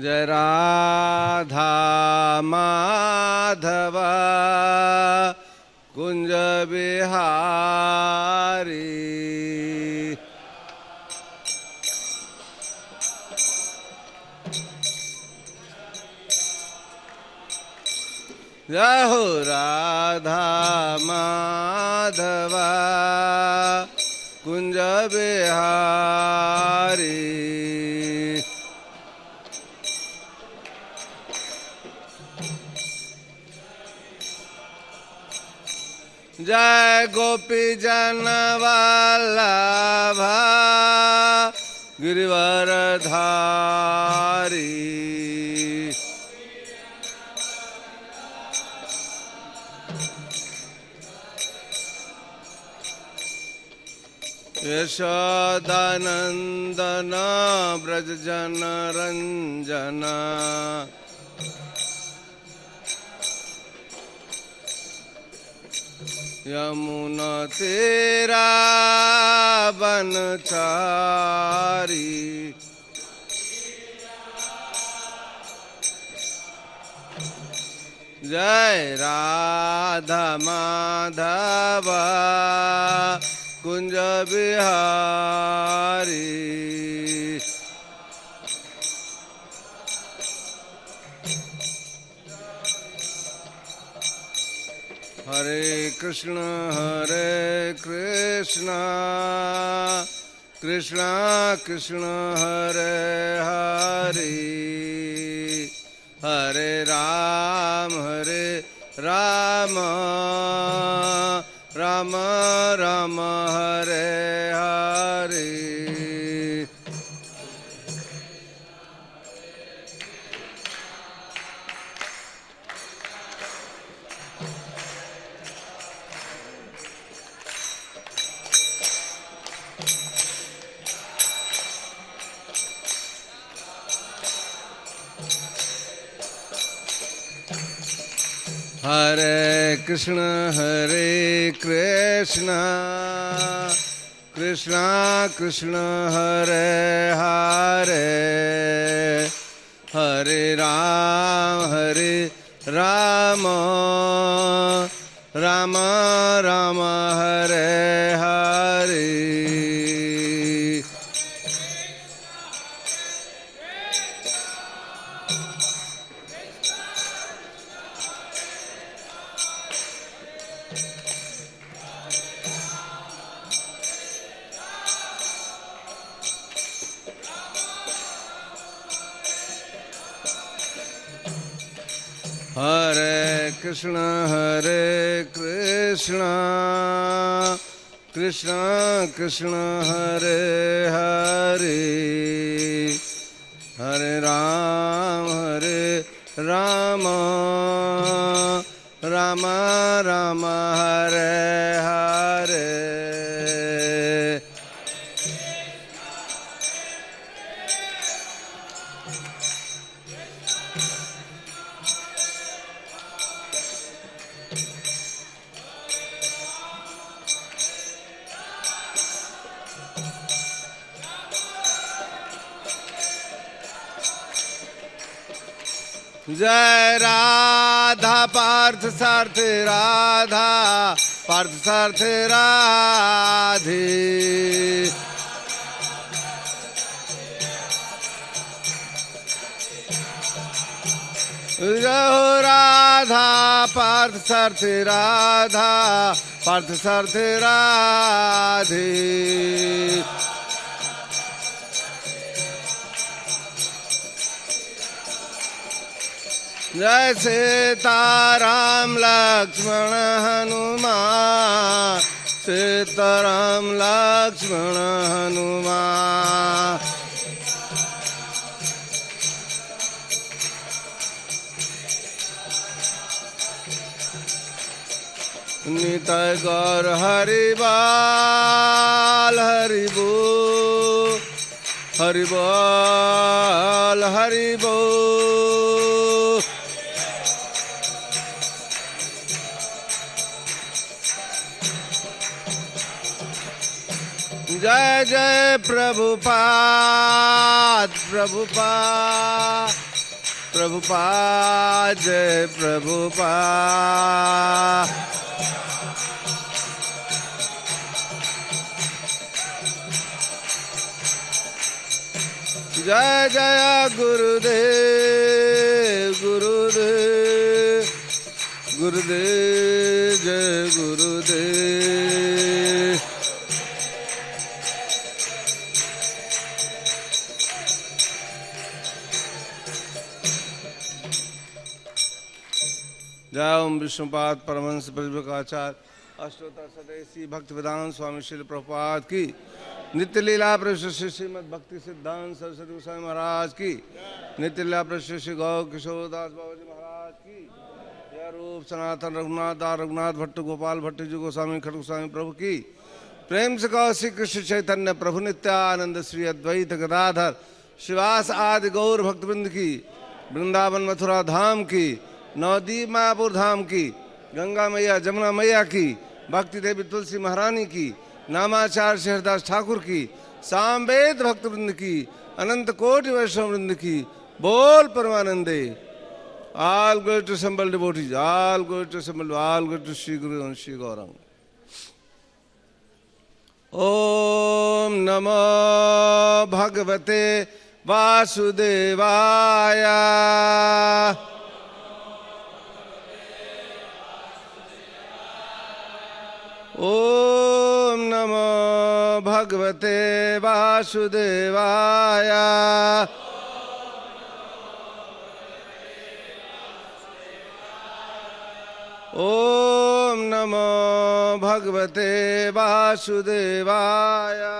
जय राधा माधव कुंज बिहारी। जय हो राधा माधव कुंज बिहारी। जय गोपी जन वल्लभ गिरिवर धारी। यशोदानंदन ब्रज जन रंजन। यमुना तेरा बनचारी। जय राधा माधव कुंज बिहारी। हरे कृष्ण कृष्ण कृष्ण हरे हरे, हरे राम राम राम हरे हरे। हरे कृष्ण कृष्ण कृष्ण हरे हरे, हरे राम राम राम हरे हरे। हरे कृष्ण कृष्ण कृष्ण हरे हरे, हरे राम राम राम हरे हरे। जय राधा पार्थ सार्थ राधा पार्थ सार्थ राधे। जय हो राधा पार्थ सार्थ राधा पार्थ सार्थ राधे। जय सीताराम लक्ष्मण हनुमान, सीताराम लक्ष्मण हनुमान। निताय गौर हरिबाल हरिबोल हरिबाल हरिबोल। जय जय प्रभुपाद प्रभुपाद प्रभुपाद जय प्रभुपाद। जय जय गुरुदेव गुरुदेव गुरुदेव जय गुरुदेव। जय ओम विष्णुपाद परमहंस परिव्राजकाचार्य अष्टोत्तर स्वदेशी भक्ति वेदांत स्वामी श्री प्रभुपाद की नित्य लीला प्रश्न श्रीमद भक्ति सिद्धांत सरस्वती गोस्वामी महाराज की नित्य लीला प्रश्न श्री गौ किशोर दास बाबा जी महाराज की यह रूप सनातन रघुनाथ दास रघुनाथ भट्ट गोपाल भट्ट जी गोस्वामी खड़ गोस्वामी प्रभु की प्रेम से कहो श्री कृष्ण चैतन्य प्रभु नित्यानंद श्री अद्वैत गदाधर शिवास आदि गौर भक्तवृंद की वृंदावन मथुरा धाम की नवदीप मायापुर धाम की गंगा मैया जमुना मैया की भक्ति देवी तुलसी महारानी की नामाचार्य शहरदास ठाकुर की सामवेद भक्तवृंद की अनंत कोटि वैष्णव वृंद की बोल परमानंदे। All glory to assembled devotees, all glory to assembled, all glory to Sri Guru and Sri Gauranga. Om Namo Bhagavate Vasudevaya. Om Namo Bhagavate Vasudevaya. Om Namo Bhagavate Vasudevaya.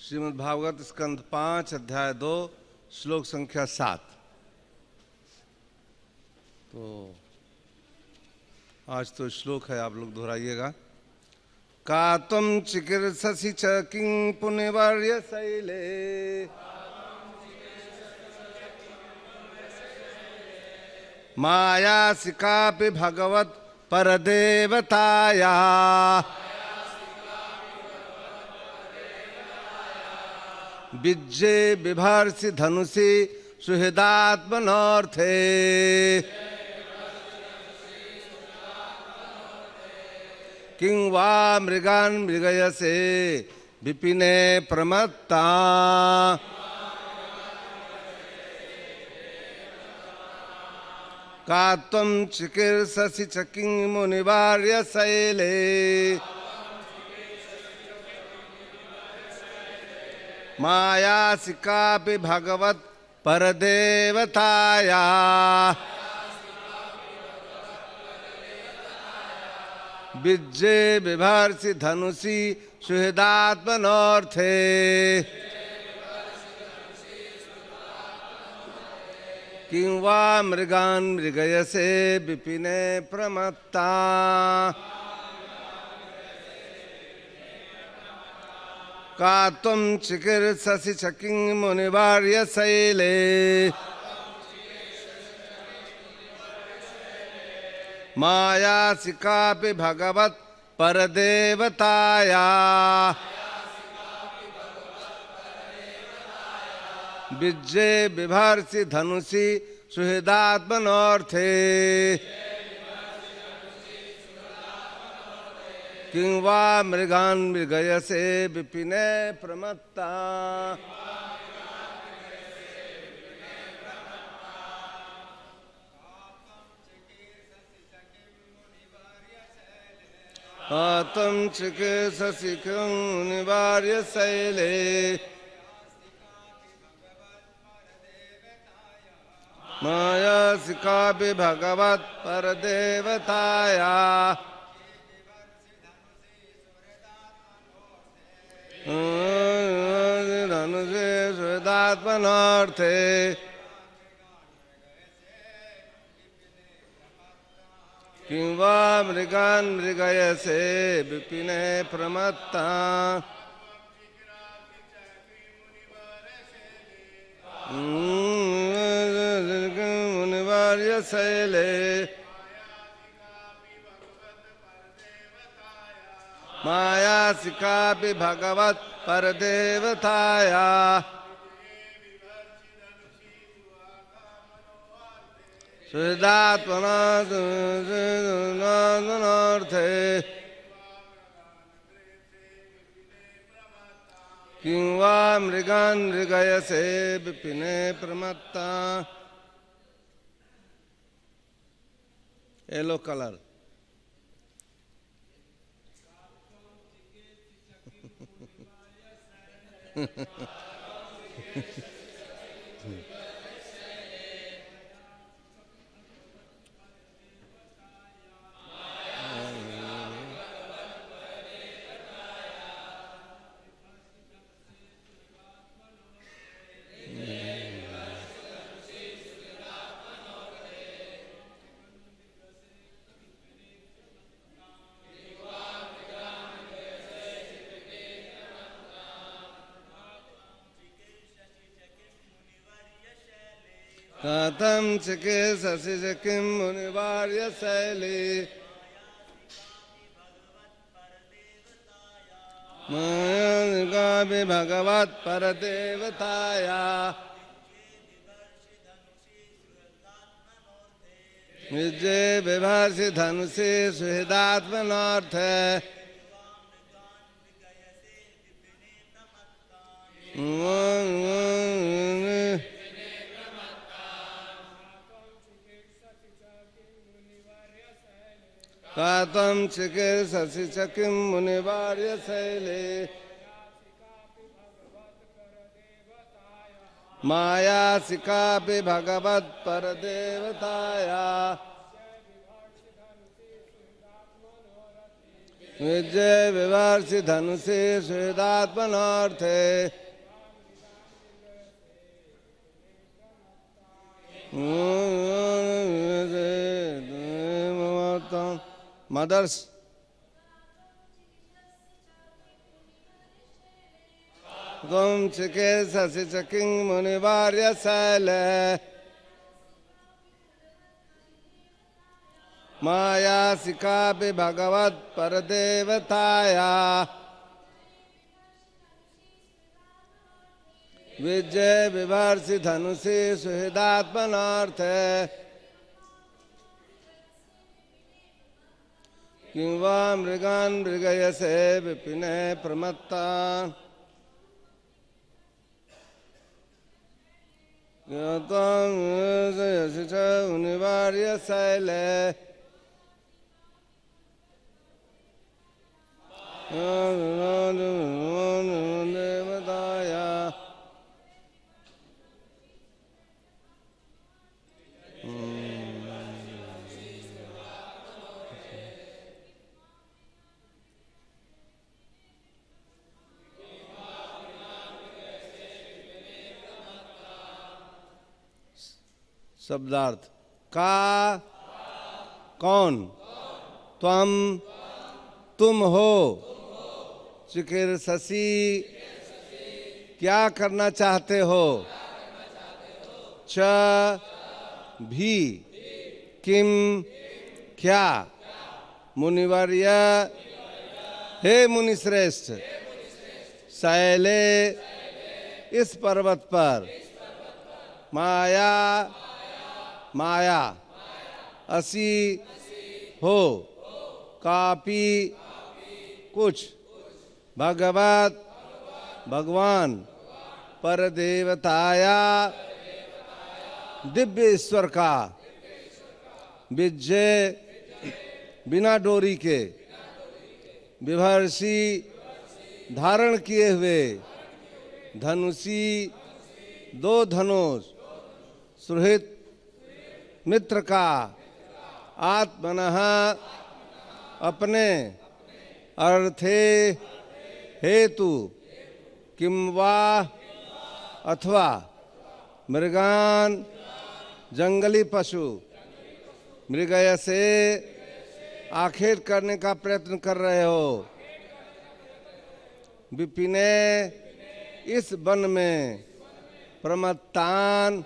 Shrimad Bhagavat स्कंध 5 अध्याय 2 श्लोक संख्या 7। तो आज तो श्लोक है, आप लोग दोहराइएगा। का त्वं चिकीर्षसि च किं पुण्यवर्य शैले मायासि कापि भगवत् परदेवताया विज्जे बिभर्षि धनुषि सुहृदात्मनोर्थे किं वा मृगान् मृगयसे विपिने प्रमत्ता का त्वं चिकीर्षसि च किं मुनिवर्य शैले मायासि कापि भगवत् परदेवताया विज्जे बिभर्षि धनुषि सुहृदात्मनोर्थे किं वा मृगान् मृगयसे विपिने प्रमत्ता का त्वं चिकीर्षसि च किं मुनिवर्य शैले मायासि कापि भगवत् परदेवताया विज्जे बिभर्षि धनुषि सुहृदात्मनोर्थे किं वा मृगान् मृगयसे विपिने प्रमत्ता त्वं चिकीर्षसि किं मुनिवर्य शैले मायासि कापि भगवत् परदेवताया धनुषे सुहृदात्मनोर्थे किं वा मृगान् मृगयसे विपिने प्रमत्ता मुनिवर्य शैले मायासिकापि भगवत् परदेवताया सुहृदात्मनार्थे किं वा मृगान् मृगयसे विपिने प्रमत्ता। येलो कलर कथं चिकीर्षसि च किं मुनिवर्य शैले मायासिकापि भगवत् परदेवताया विजये बिभर्षि धनुषि सुहृदात्मनार्थे कथं चिकीर्षसि च किं मुनिवर्य शैले मायासिकापि भगवत् परदेवताया विजय विवर्षि धनुषि सुहृदात्मनार्थे मदर्स त्वं चिकीर्षसि च किं मुनिवर्य शैले मायासिकापि भगवत् परदेवताया विजय विवर्षि धनुषि सुहृदात्मनार्थे किं वा मृगान् मृगयसे विपिने प्रमत्ता। त्वं यसि च मुनिवर्य शैले देवताया शब्दार्थ का कौन त्वम तुम हो चिकीर्षसि क्या करना चाहते हो च भी किम क्या मुनिवर्य हे मुनिश्रेष्ठ शैले इस पर्वत पर माया माया असी हो कापी कुछ भगवत भगवान परदेवताया दिव्य ईश्वर का विजय बिना डोरी के विभर्षि धारण किए हुए धनुषी दो धनुष सुहृद मित्र का आत्मनः अपने अर्थे हेतु किम वा अथवा मृगान जंगली पशु मृगय से आखेट करने का प्रयत्न कर रहे हो विपिने इस वन में प्रमत्तान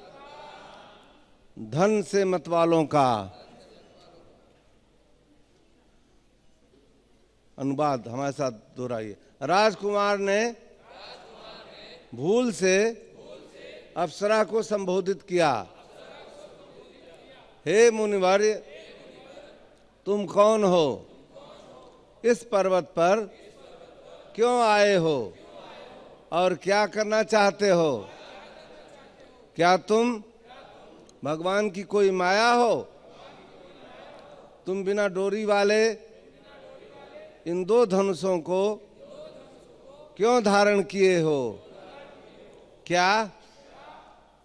धन से मतवालों का। अनुवाद हमारे साथ दोहराइए। राजकुमार ने भूल से अप्सरा को संबोधित किया, हे मुनिवर्य, तुम कौन हो? इस पर्वत पर क्यों आए हो और क्या करना चाहते हो? क्या तुम भगवान की कोई माया हो? तुम बिना डोरी वाले इन दो धनुषों को क्यों धारण किए हो? क्या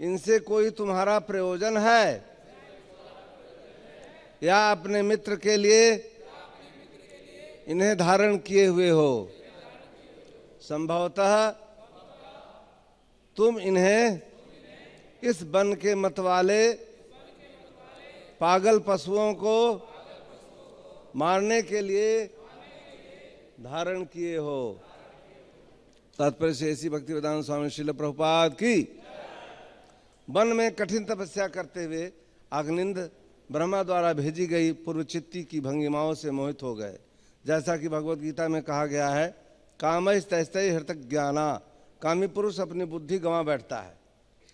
इनसे कोई तुम्हारा प्रयोजन है या अपने मित्र के लिए इन्हें धारण किए हुए हो? संभवतः तुम इन्हें इस वन के मतवाले पागल पशुओं को मारने के लिए धारण किए हो। तात्पर्य से ऐसी भक्ति वेदांत स्वामी श्रील प्रभुपाद की। वन में कठिन तपस्या करते हुए अग्निंद्र ब्रह्मा द्वारा भेजी गई पूर्वचित्ती की भंगिमाओं से मोहित हो गए। जैसा कि भगवत गीता में कहा गया है, कामस्तै हृतक ज्ञाना, कामी पुरुष अपनी बुद्धि गंवा बैठता है।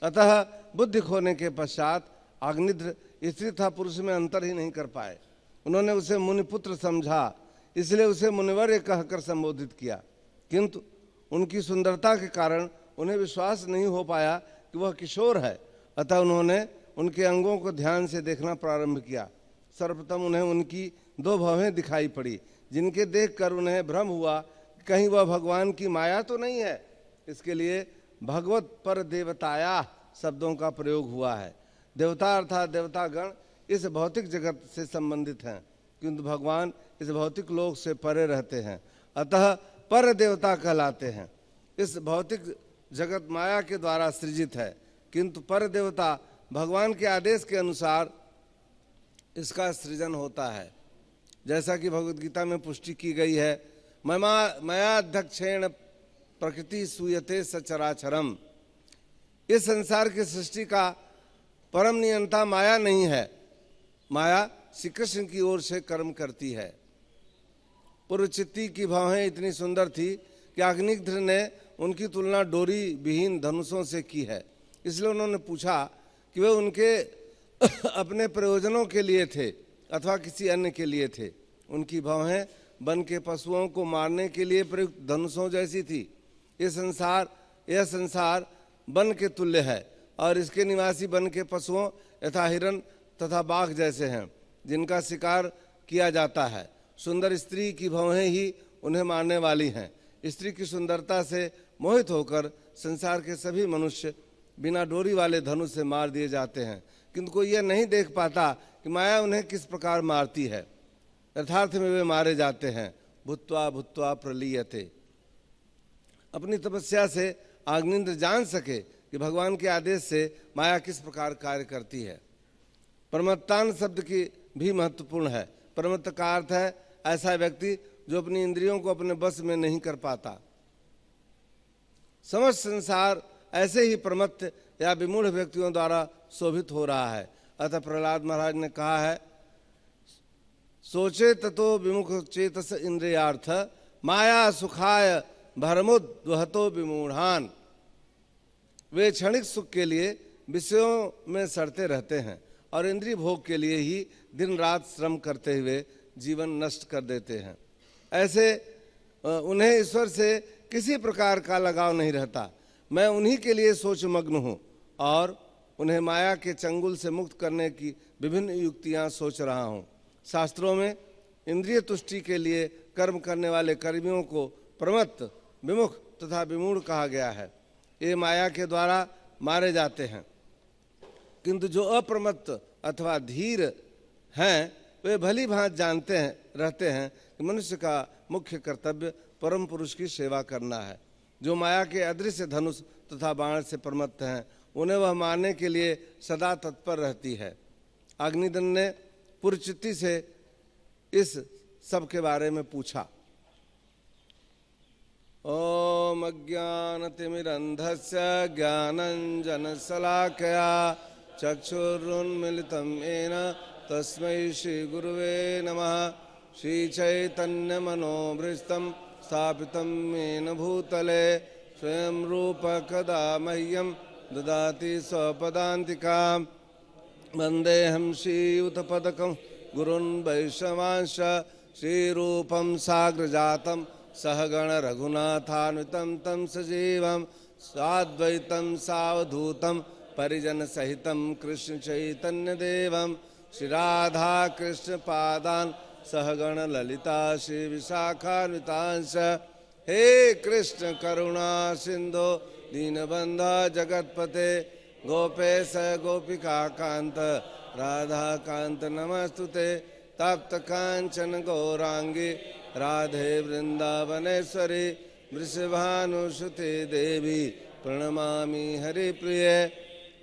अतः बुद्धि खोने के पश्चात अग्निद्र स्त्री तथा पुरुष में अंतर ही नहीं कर पाए। उन्होंने उसे मुनिपुत्र समझा, इसलिए उसे मुनिवर्य कहकर संबोधित किया, किंतु उनकी सुंदरता के कारण उन्हें विश्वास नहीं हो पाया कि वह किशोर है। अतः उन्होंने उनके अंगों को ध्यान से देखना प्रारंभ किया। सर्वप्रथम उन्हें उनकी दो भवें दिखाई पड़ी, जिनके देखकर उन्हें भ्रम हुआ कि कहीं वह भगवान की माया तो नहीं है। इसके लिए भगवत पर देवताया शब्दों का प्रयोग हुआ है। देवता अर्थात देवतागण इस भौतिक जगत से संबंधित हैं, किंतु भगवान इस भौतिक लोक से परे रहते हैं, अतः पर देवता कहलाते हैं। इस भौतिक जगत माया के द्वारा सृजित है, किंतु पर देवता भगवान के आदेश के अनुसार इसका सृजन होता है। जैसा कि भगवत गीता में पुष्टि की गई है, मयाध्यक्षेण प्रकृति सूयते सचराचरम। इस संसार की सृष्टि का परम नियंता माया नहीं है, माया श्री कृष्ण की ओर से कर्म करती है। पूर्वचित्ती की भावें इतनी सुंदर थी कि अग्निध्र ने उनकी तुलना डोरी विहीन धनुषों से की है। इसलिए उन्होंने पूछा कि वे उनके अपने प्रयोजनों के लिए थे अथवा किसी अन्य के लिए थे। उनकी भावें वन के पशुओं को मारने के लिए प्रयुक्त धनुषों जैसी थी। यह संसार वन के तुल्य है और इसके निवासी वन के पशुओं यथा हिरण तथा बाघ जैसे हैं, जिनका शिकार किया जाता है। सुंदर स्त्री की भवें ही उन्हें मारने वाली हैं। स्त्री की सुंदरता से मोहित होकर संसार के सभी मनुष्य बिना डोरी वाले धनुष से मार दिए जाते हैं, किंतु कोई यह नहीं देख पाता कि माया उन्हें किस प्रकार मारती है। यथार्थ में वे मारे जाते हैं। भूत्वा भूत्वा प्रलीयते। अपनी तपस्या से अग्निंद्र जान सके कि भगवान के आदेश से माया किस प्रकार कार्य करती है। प्रमत्तान शब्द की भी महत्वपूर्ण है। प्रमत्त का अर्थ है ऐसा व्यक्ति जो अपनी इंद्रियों को अपने बस में नहीं कर पाता। समस्त संसार ऐसे ही प्रमत्त या विमूढ़ व्यक्तियों द्वारा शोभित हो रहा है। अतः प्रहलाद महाराज ने कहा है, सोचे ततो विमुख चेतस इंद्रियार्थ, माया सुखाय भरमुद्वहतो विमूढ़ान। वे क्षणिक सुख के लिए विषयों में सड़ते रहते हैं और इंद्रिय भोग के लिए ही दिन रात श्रम करते हुए जीवन नष्ट कर देते हैं। ऐसे उन्हें ईश्वर से किसी प्रकार का लगाव नहीं रहता। मैं उन्हीं के लिए सोच मग्न हूँ और उन्हें माया के चंगुल से मुक्त करने की विभिन्न युक्तियाँ सोच रहा हूँ। शास्त्रों में इंद्रिय तुष्टि के लिए कर्म करने वाले कर्मियों को प्रमत्त, विमुख तथा विमूढ़ कहा गया है। ये माया के द्वारा मारे जाते हैं, किंतु जो अप्रमत्त अथवा धीर हैं वे भली भांति जानते हैं रहते हैं कि मनुष्य का मुख्य कर्तव्य परम पुरुष की सेवा करना है। जो माया के अदृश्य धनुष तथा बाण से प्रमत्त हैं उन्हें वह मारने के लिए सदा तत्पर रहती है। अग्निदन ने पूर्वचित्ती से इस सब के बारे में पूछा। ॐ अज्ञानतिमिरन्धस्य ज्ञानञ्जनशलाकया चक्षुरुन्मिलितं येन तस्मै श्रीगुरुवे नमः। श्रीचैतन्यमनोभीष्टं स्थापितं येन भूतले स्वयं रूप कदा मह्यं ददाति स्वपदान्तिकां। वन्देऽहं श्रीयुतपदकं गुरुन् वैष्णवांश्च श्रीरूपं साग्रजातं सहगण रघुनाथान्वितं तं सजीवं साद्वैतं सावधूतं परिजनसहितं कृष्ण चैतन्यदेवं श्रीराधा कृष्ण पादान् सहगण ललिता श्री विशाखान्वितांश्च। हे कृष्ण करुणा सिंधु दीनबंधु जगतपते गोपेश गोपिका कांत राधा कांत नमस्तुते। तप्त कांचन गौरांगी राधे वृंदावनेश्वरी वृषभानुसुते देवी प्रणमामि हरिप्रिये।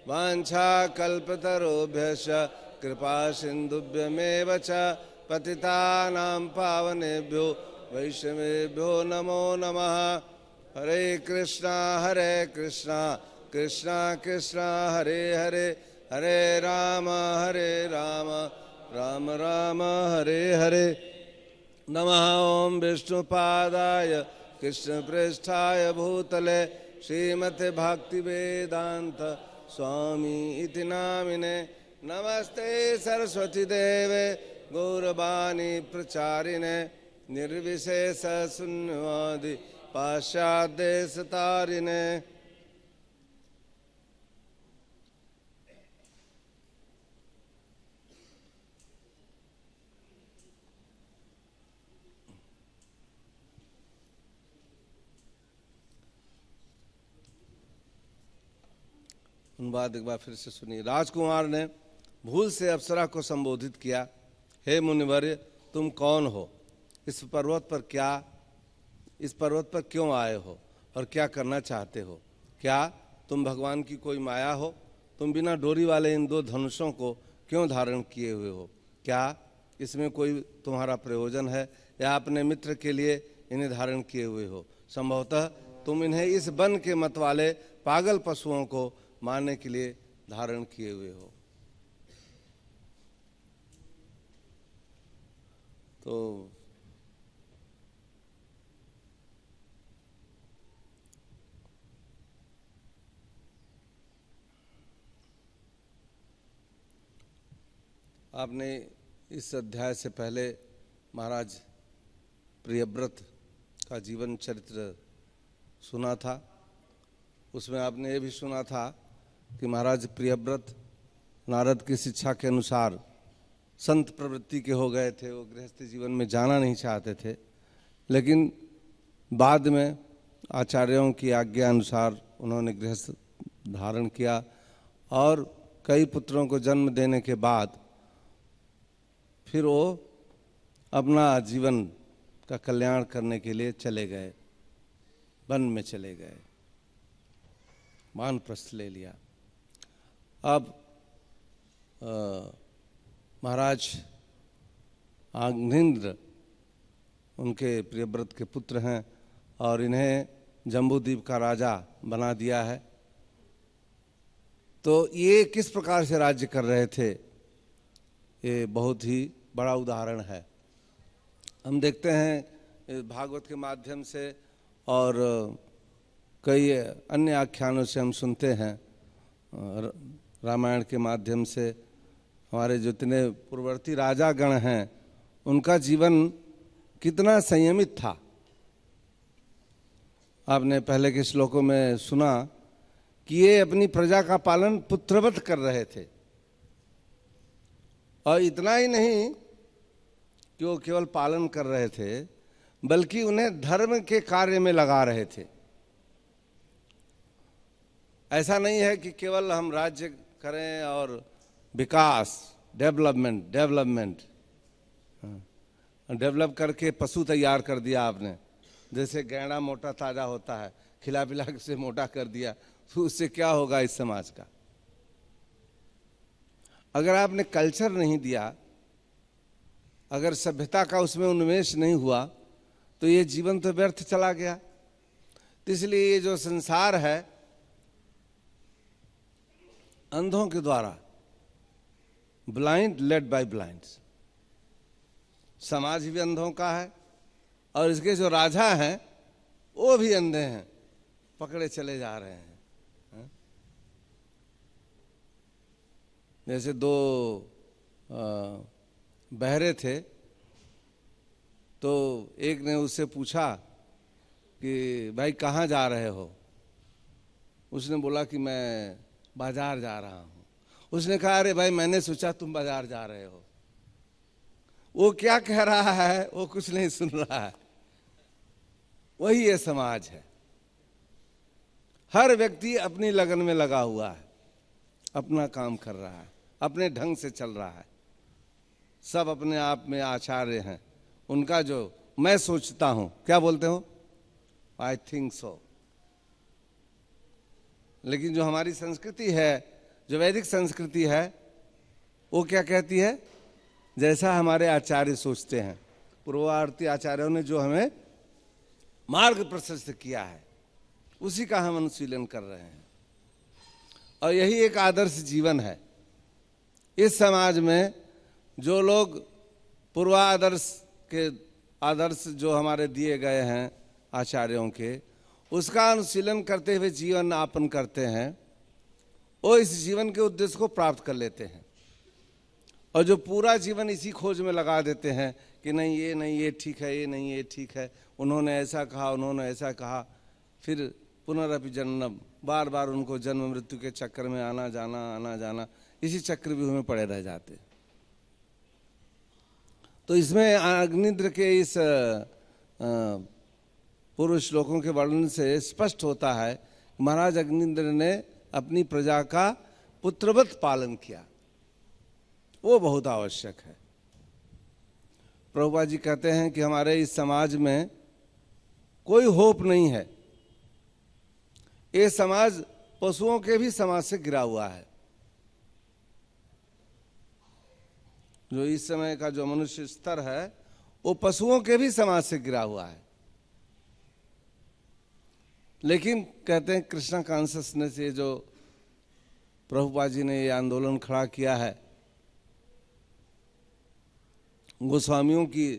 वाञ्छाकल्पतरुभ्यश्च कृपा सिन्धुभ्यमेव च पतितानां पावनेभ्यो वैष्णवेभ्यो नमो नमः। हरे कृष्णा कृष्णा कृष्णा हरे हरे हरे राम राम राम हरे हरे। नमः ओं विष्णुपादाय कृष्णप्रेष्ठाय भूतले श्रीमते भक्तिवेदांत स्वामी इति नामिने। नमस्ते सरस्वती देवे गौरवाणी प्रचारिणे निर्विशेष शून्यवादी पाश्चादेशतारिणे। अनुवाद एक बार फिर से सुनिए। राजकुमार ने भूल से अप्सरा को संबोधित किया, हे मुनिवर्य तुम कौन हो? इस पर्वत पर क्यों आए हो और क्या करना चाहते हो? क्या तुम भगवान की कोई माया हो? तुम बिना डोरी वाले इन दो धनुषों को क्यों धारण किए हुए हो? क्या इसमें कोई तुम्हारा प्रयोजन है या अपने मित्र के लिए इन्हें धारण किए हुए हो? संभवतः तुम इन्हें इस वन के मत वाले पागल पशुओं को मारने के लिए धारण किए हुए हो। तो आपने इस अध्याय से पहले महाराज प्रियव्रत का जीवन चरित्र सुना था। उसमें आपने ये भी सुना था कि महाराज प्रियव्रत नारद की शिक्षा के अनुसार संत प्रवृत्ति के हो गए थे। वो गृहस्थ जीवन में जाना नहीं चाहते थे, लेकिन बाद में आचार्यों की आज्ञा अनुसार उन्होंने गृहस्थ धारण किया और कई पुत्रों को जन्म देने के बाद फिर वो अपना जीवन का कल्याण करने के लिए चले गए, वन में चले गए, वानप्रस्थ ले लिया। अब महाराज आग्नेन्द्र उनके प्रियव्रत के पुत्र हैं और इन्हें जम्बूद्वीप का राजा बना दिया है। तो ये किस प्रकार से राज्य कर रहे थे, ये बहुत ही बड़ा उदाहरण है। हम देखते हैं भागवत के माध्यम से और कई अन्य आख्यानों से हम सुनते हैं, रामायण के माध्यम से हमारे जितने पूर्ववर्ती राजागण हैं उनका जीवन कितना संयमित था। आपने पहले के श्लोकों में सुना कि ये अपनी प्रजा का पालन पुत्रवत कर रहे थे, और इतना ही नहीं कि वो केवल पालन कर रहे थे बल्कि उन्हें धर्म के कार्य में लगा रहे थे। ऐसा नहीं है कि केवल हम राज्य करें और विकास डेवलपमेंट डेवलप करके पशु तैयार कर दिया आपने। जैसे गैंडा मोटा ताजा होता है, खिला पिला के उसे मोटा कर दिया, तो उससे क्या होगा इस समाज का? अगर आपने कल्चर नहीं दिया, अगर सभ्यता का उसमें उन्मेष नहीं हुआ, तो ये जीवन तो व्यर्थ चला गया। इसलिए ये जो संसार है अंधों के द्वारा, ब्लाइंड लेड बाय ब्लाइंड्स, समाज भी अंधों का है और इसके जो राजा हैं वो भी अंधे हैं, पकड़े चले जा रहे हैं। जैसे दो बहरे थे, तो एक ने उससे पूछा कि भाई कहाँ जा रहे हो? उसने बोला कि मैं बाजार जा रहा हूँ। उसने कहा अरे भाई मैंने सोचा तुम बाजार जा रहे हो। वो क्या कह रहा है वो कुछ नहीं सुन रहा है। वही ये समाज है। हर व्यक्ति अपनी लगन में लगा हुआ है, अपना काम कर रहा है, अपने ढंग से चल रहा है। सब अपने आप में आचार्य हैं। उनका जो मैं सोचता हूं, क्या बोलते हो? I think so. लेकिन जो हमारी संस्कृति है, जो वैदिक संस्कृति है, वो क्या कहती है? जैसा हमारे आचार्य सोचते हैं, पूर्ववर्ती आचार्यों ने जो हमें मार्ग प्रशस्त किया है, उसी का हम अनुशीलन कर रहे हैं। और यही एक आदर्श जीवन है। इस समाज में जो लोग पूर्वादर्श के आदर्श जो हमारे दिए गए हैं आचार्यों के, उसका अनुशीलन करते हुए जीवन यापन करते हैं, वो इस जीवन के उद्देश्य को प्राप्त कर लेते हैं। और जो पूरा जीवन इसी खोज में लगा देते हैं कि नहीं ये ठीक है, ये नहीं ये ठीक है, उन्होंने ऐसा कहा, उन्होंने ऐसा कहा, फिर पुनरअपि जन्म, बार बार उनको जन्म मृत्यु के चक्कर में आना जाना, इसी चक्रव्यूह में पड़े रह जाते। तो इसमें अग्निद्र के इस पूर्व श्लोकों के वर्णन से स्पष्ट होता है महाराज अग्निद्र ने अपनी प्रजा का पुत्रवत पालन किया। वो बहुत आवश्यक है। प्रभुपाद जी कहते हैं कि हमारे इस समाज में कोई होप नहीं है। ये समाज पशुओं के भी समाज से गिरा हुआ है। जो इस समय का जो मनुष्य स्तर है वो पशुओं के भी समाज से गिरा हुआ है। लेकिन कहते हैं कृष्णा कॉन्शसनेस, ये जो प्रभुपाद जी ने ये आंदोलन खड़ा किया है, गोस्वामियों की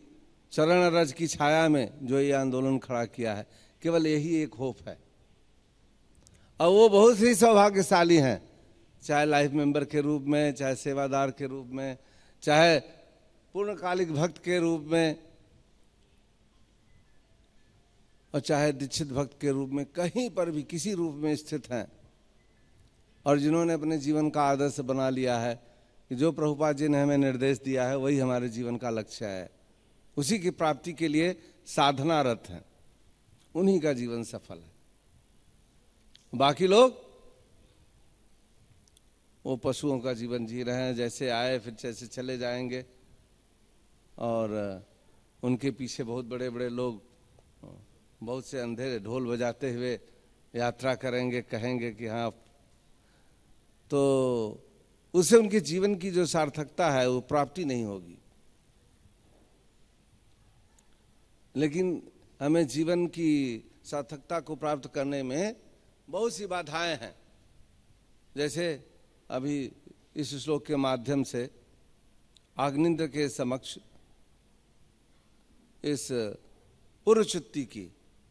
चरण रज की छाया में जो ये आंदोलन खड़ा किया है, केवल यही एक होप है। और वो बहुत ही सौभाग्यशाली हैं, चाहे लाइफ मेंबर के रूप में, चाहे सेवादार के रूप में, चाहे पूर्णकालिक भक्त के रूप में, और चाहे दीक्षित भक्त के रूप में, कहीं पर भी किसी रूप में स्थित हैं, और जिन्होंने अपने जीवन का आदर्श बना लिया है कि जो प्रभुपाद जी ने हमें निर्देश दिया है वही हमारे जीवन का लक्ष्य है, उसी की प्राप्ति के लिए साधनारत हैं, उन्हीं का जीवन सफल है। बाकी लोग वो पशुओं का जीवन जी रहे हैं, जैसे आए फिर जैसे चले जाएंगे। और उनके पीछे बहुत बड़े बड़े लोग, बहुत से अंधेरे ढोल बजाते हुए यात्रा करेंगे, कहेंगे कि हाँ, तो उससे उनके जीवन की जो सार्थकता है वो प्राप्ति नहीं होगी। लेकिन हमें जीवन की सार्थकता को प्राप्त करने में बहुत सी बाधाएं हैं। जैसे अभी इस श्लोक के माध्यम से अग्निद्र के समक्ष इस पुरुषचित्ती की,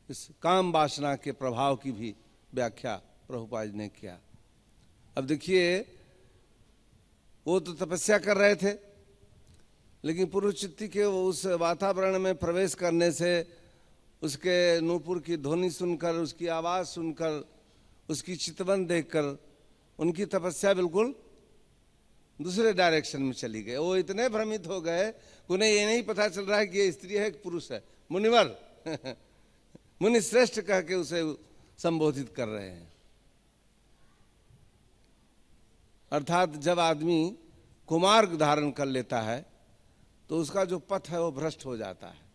इस काम वासना के प्रभाव की भी व्याख्या प्रभुपाद ने किया। अब देखिए, वो तो तपस्या कर रहे थे, लेकिन पुरुषचित्ती के उस वातावरण में प्रवेश करने से, उसके नूपुर की ध्वनि सुनकर, उसकी आवाज़ सुनकर, उसकी चितवन देखकर उनकी तपस्या बिल्कुल दूसरे डायरेक्शन में चली गई। वो इतने भ्रमित हो गए कि उन्हें ये नहीं पता चल रहा है कि ये स्त्री है कि पुरुष है। मुनिवर मुनि श्रेष्ठ कह के उसे संबोधित कर रहे हैं। अर्थात जब आदमी कुमार्ग धारण कर लेता है तो उसका जो पथ है वो भ्रष्ट हो जाता है।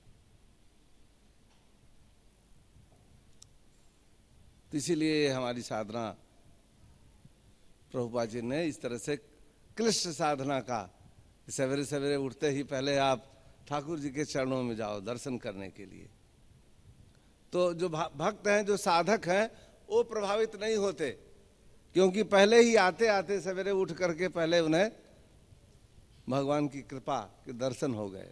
तो इसीलिए हमारी साधना प्रभुपाद जी ने इस तरह से क्लिष्ट साधना का, सवेरे सवेरे उठते ही पहले आप ठाकुर जी के चरणों में जाओ दर्शन करने के लिए। तो जो भक्त हैं, जो साधक हैं, वो प्रभावित नहीं होते, क्योंकि पहले ही आते आते सवेरे उठ करके पहले उन्हें भगवान की कृपा के दर्शन हो गए,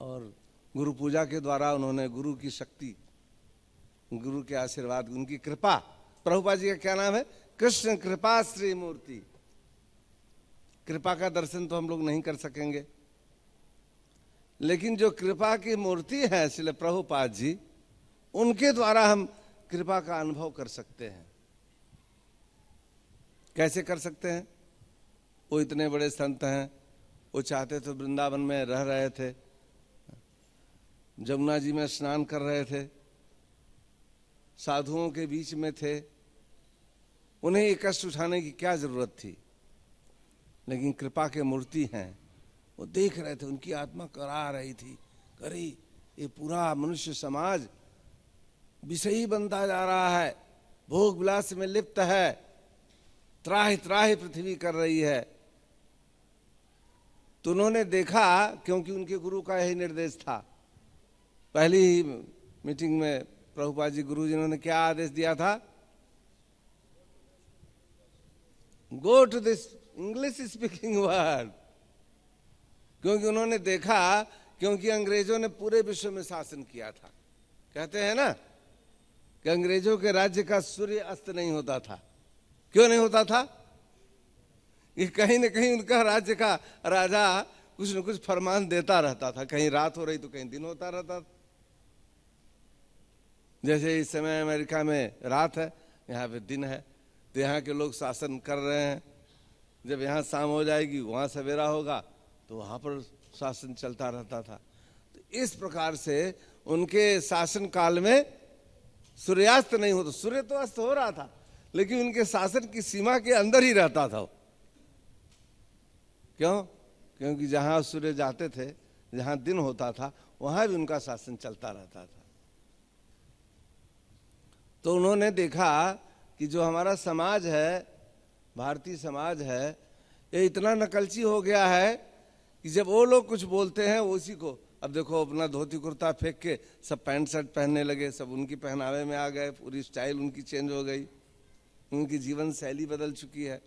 और गुरु पूजा के द्वारा उन्होंने गुरु की शक्ति, गुरु के आशीर्वाद, उनकी कृपा। प्रभुपाद जी का क्या नाम है? कृष्ण कृपा श्री मूर्ति। कृपा का दर्शन तो हम लोग नहीं कर सकेंगे, लेकिन जो कृपा की मूर्ति है श्रील प्रभुपाद जी, उनके द्वारा हम कृपा का अनुभव कर सकते हैं। कैसे कर सकते हैं? वो इतने बड़े संत हैं, वो चाहते तो वृंदावन में रह रहे थे, जमुना जी में स्नान कर रहे थे, साधुओं के बीच में थे, उन्हें ये कष्ट उठाने की क्या जरूरत थी? लेकिन कृपा के मूर्ति हैं, वो देख रहे थे, उनकी आत्मा करा रही थी, अरे ये पूरा मनुष्य समाज विषयी बनता जा रहा है, भोग विलास में लिप्त है, त्राहि त्राहि पृथ्वी कर रही है। तो उन्होंने देखा, क्योंकि उनके गुरु का यही निर्देश था। पहली ही मीटिंग में प्रभुपाद जी गुरु जी ने क्या आदेश दिया था? Go to this English speaking world. क्योंकि उन्होंने देखा, क्योंकि अंग्रेजों ने पूरे विश्व में शासन किया था। कहते हैं ना कि अंग्रेजों के राज्य का सूर्य अस्त नहीं होता था। क्यों नहीं होता था? कि कहीं न कहीं उनका राज्य का राजा कुछ न कुछ फरमान देता रहता था, कहीं रात हो रही तो कहीं दिन होता रहता था। जैसे इस समय अमेरिका में रात है, यहाँ पे दिन है, तो यहाँ के लोग शासन कर रहे हैं। जब यहाँ शाम हो जाएगी, वहाँ सवेरा होगा, तो वहाँ पर शासन चलता रहता था। तो इस प्रकार से उनके शासन काल में सूर्यास्त नहीं होता, सूर्य तो अस्त हो रहा था, लेकिन उनके शासन की सीमा के अंदर ही रहता था। क्यों? क्योंकि जहाँ सूर्य जाते थे, जहाँ दिन होता था, वहाँ भी उनका शासन चलता रहता था। तो उन्होंने देखा कि जो हमारा समाज है, भारतीय समाज है, ये इतना नकलची हो गया है कि जब वो लोग कुछ बोलते हैं उसी को, अब देखो अपना धोती कुर्ता फेंक के सब पैंट शर्ट पहनने लगे, सब उनकी पहनावे में आ गए, पूरी स्टाइल उनकी चेंज हो गई, उनकी जीवन शैली बदल चुकी है।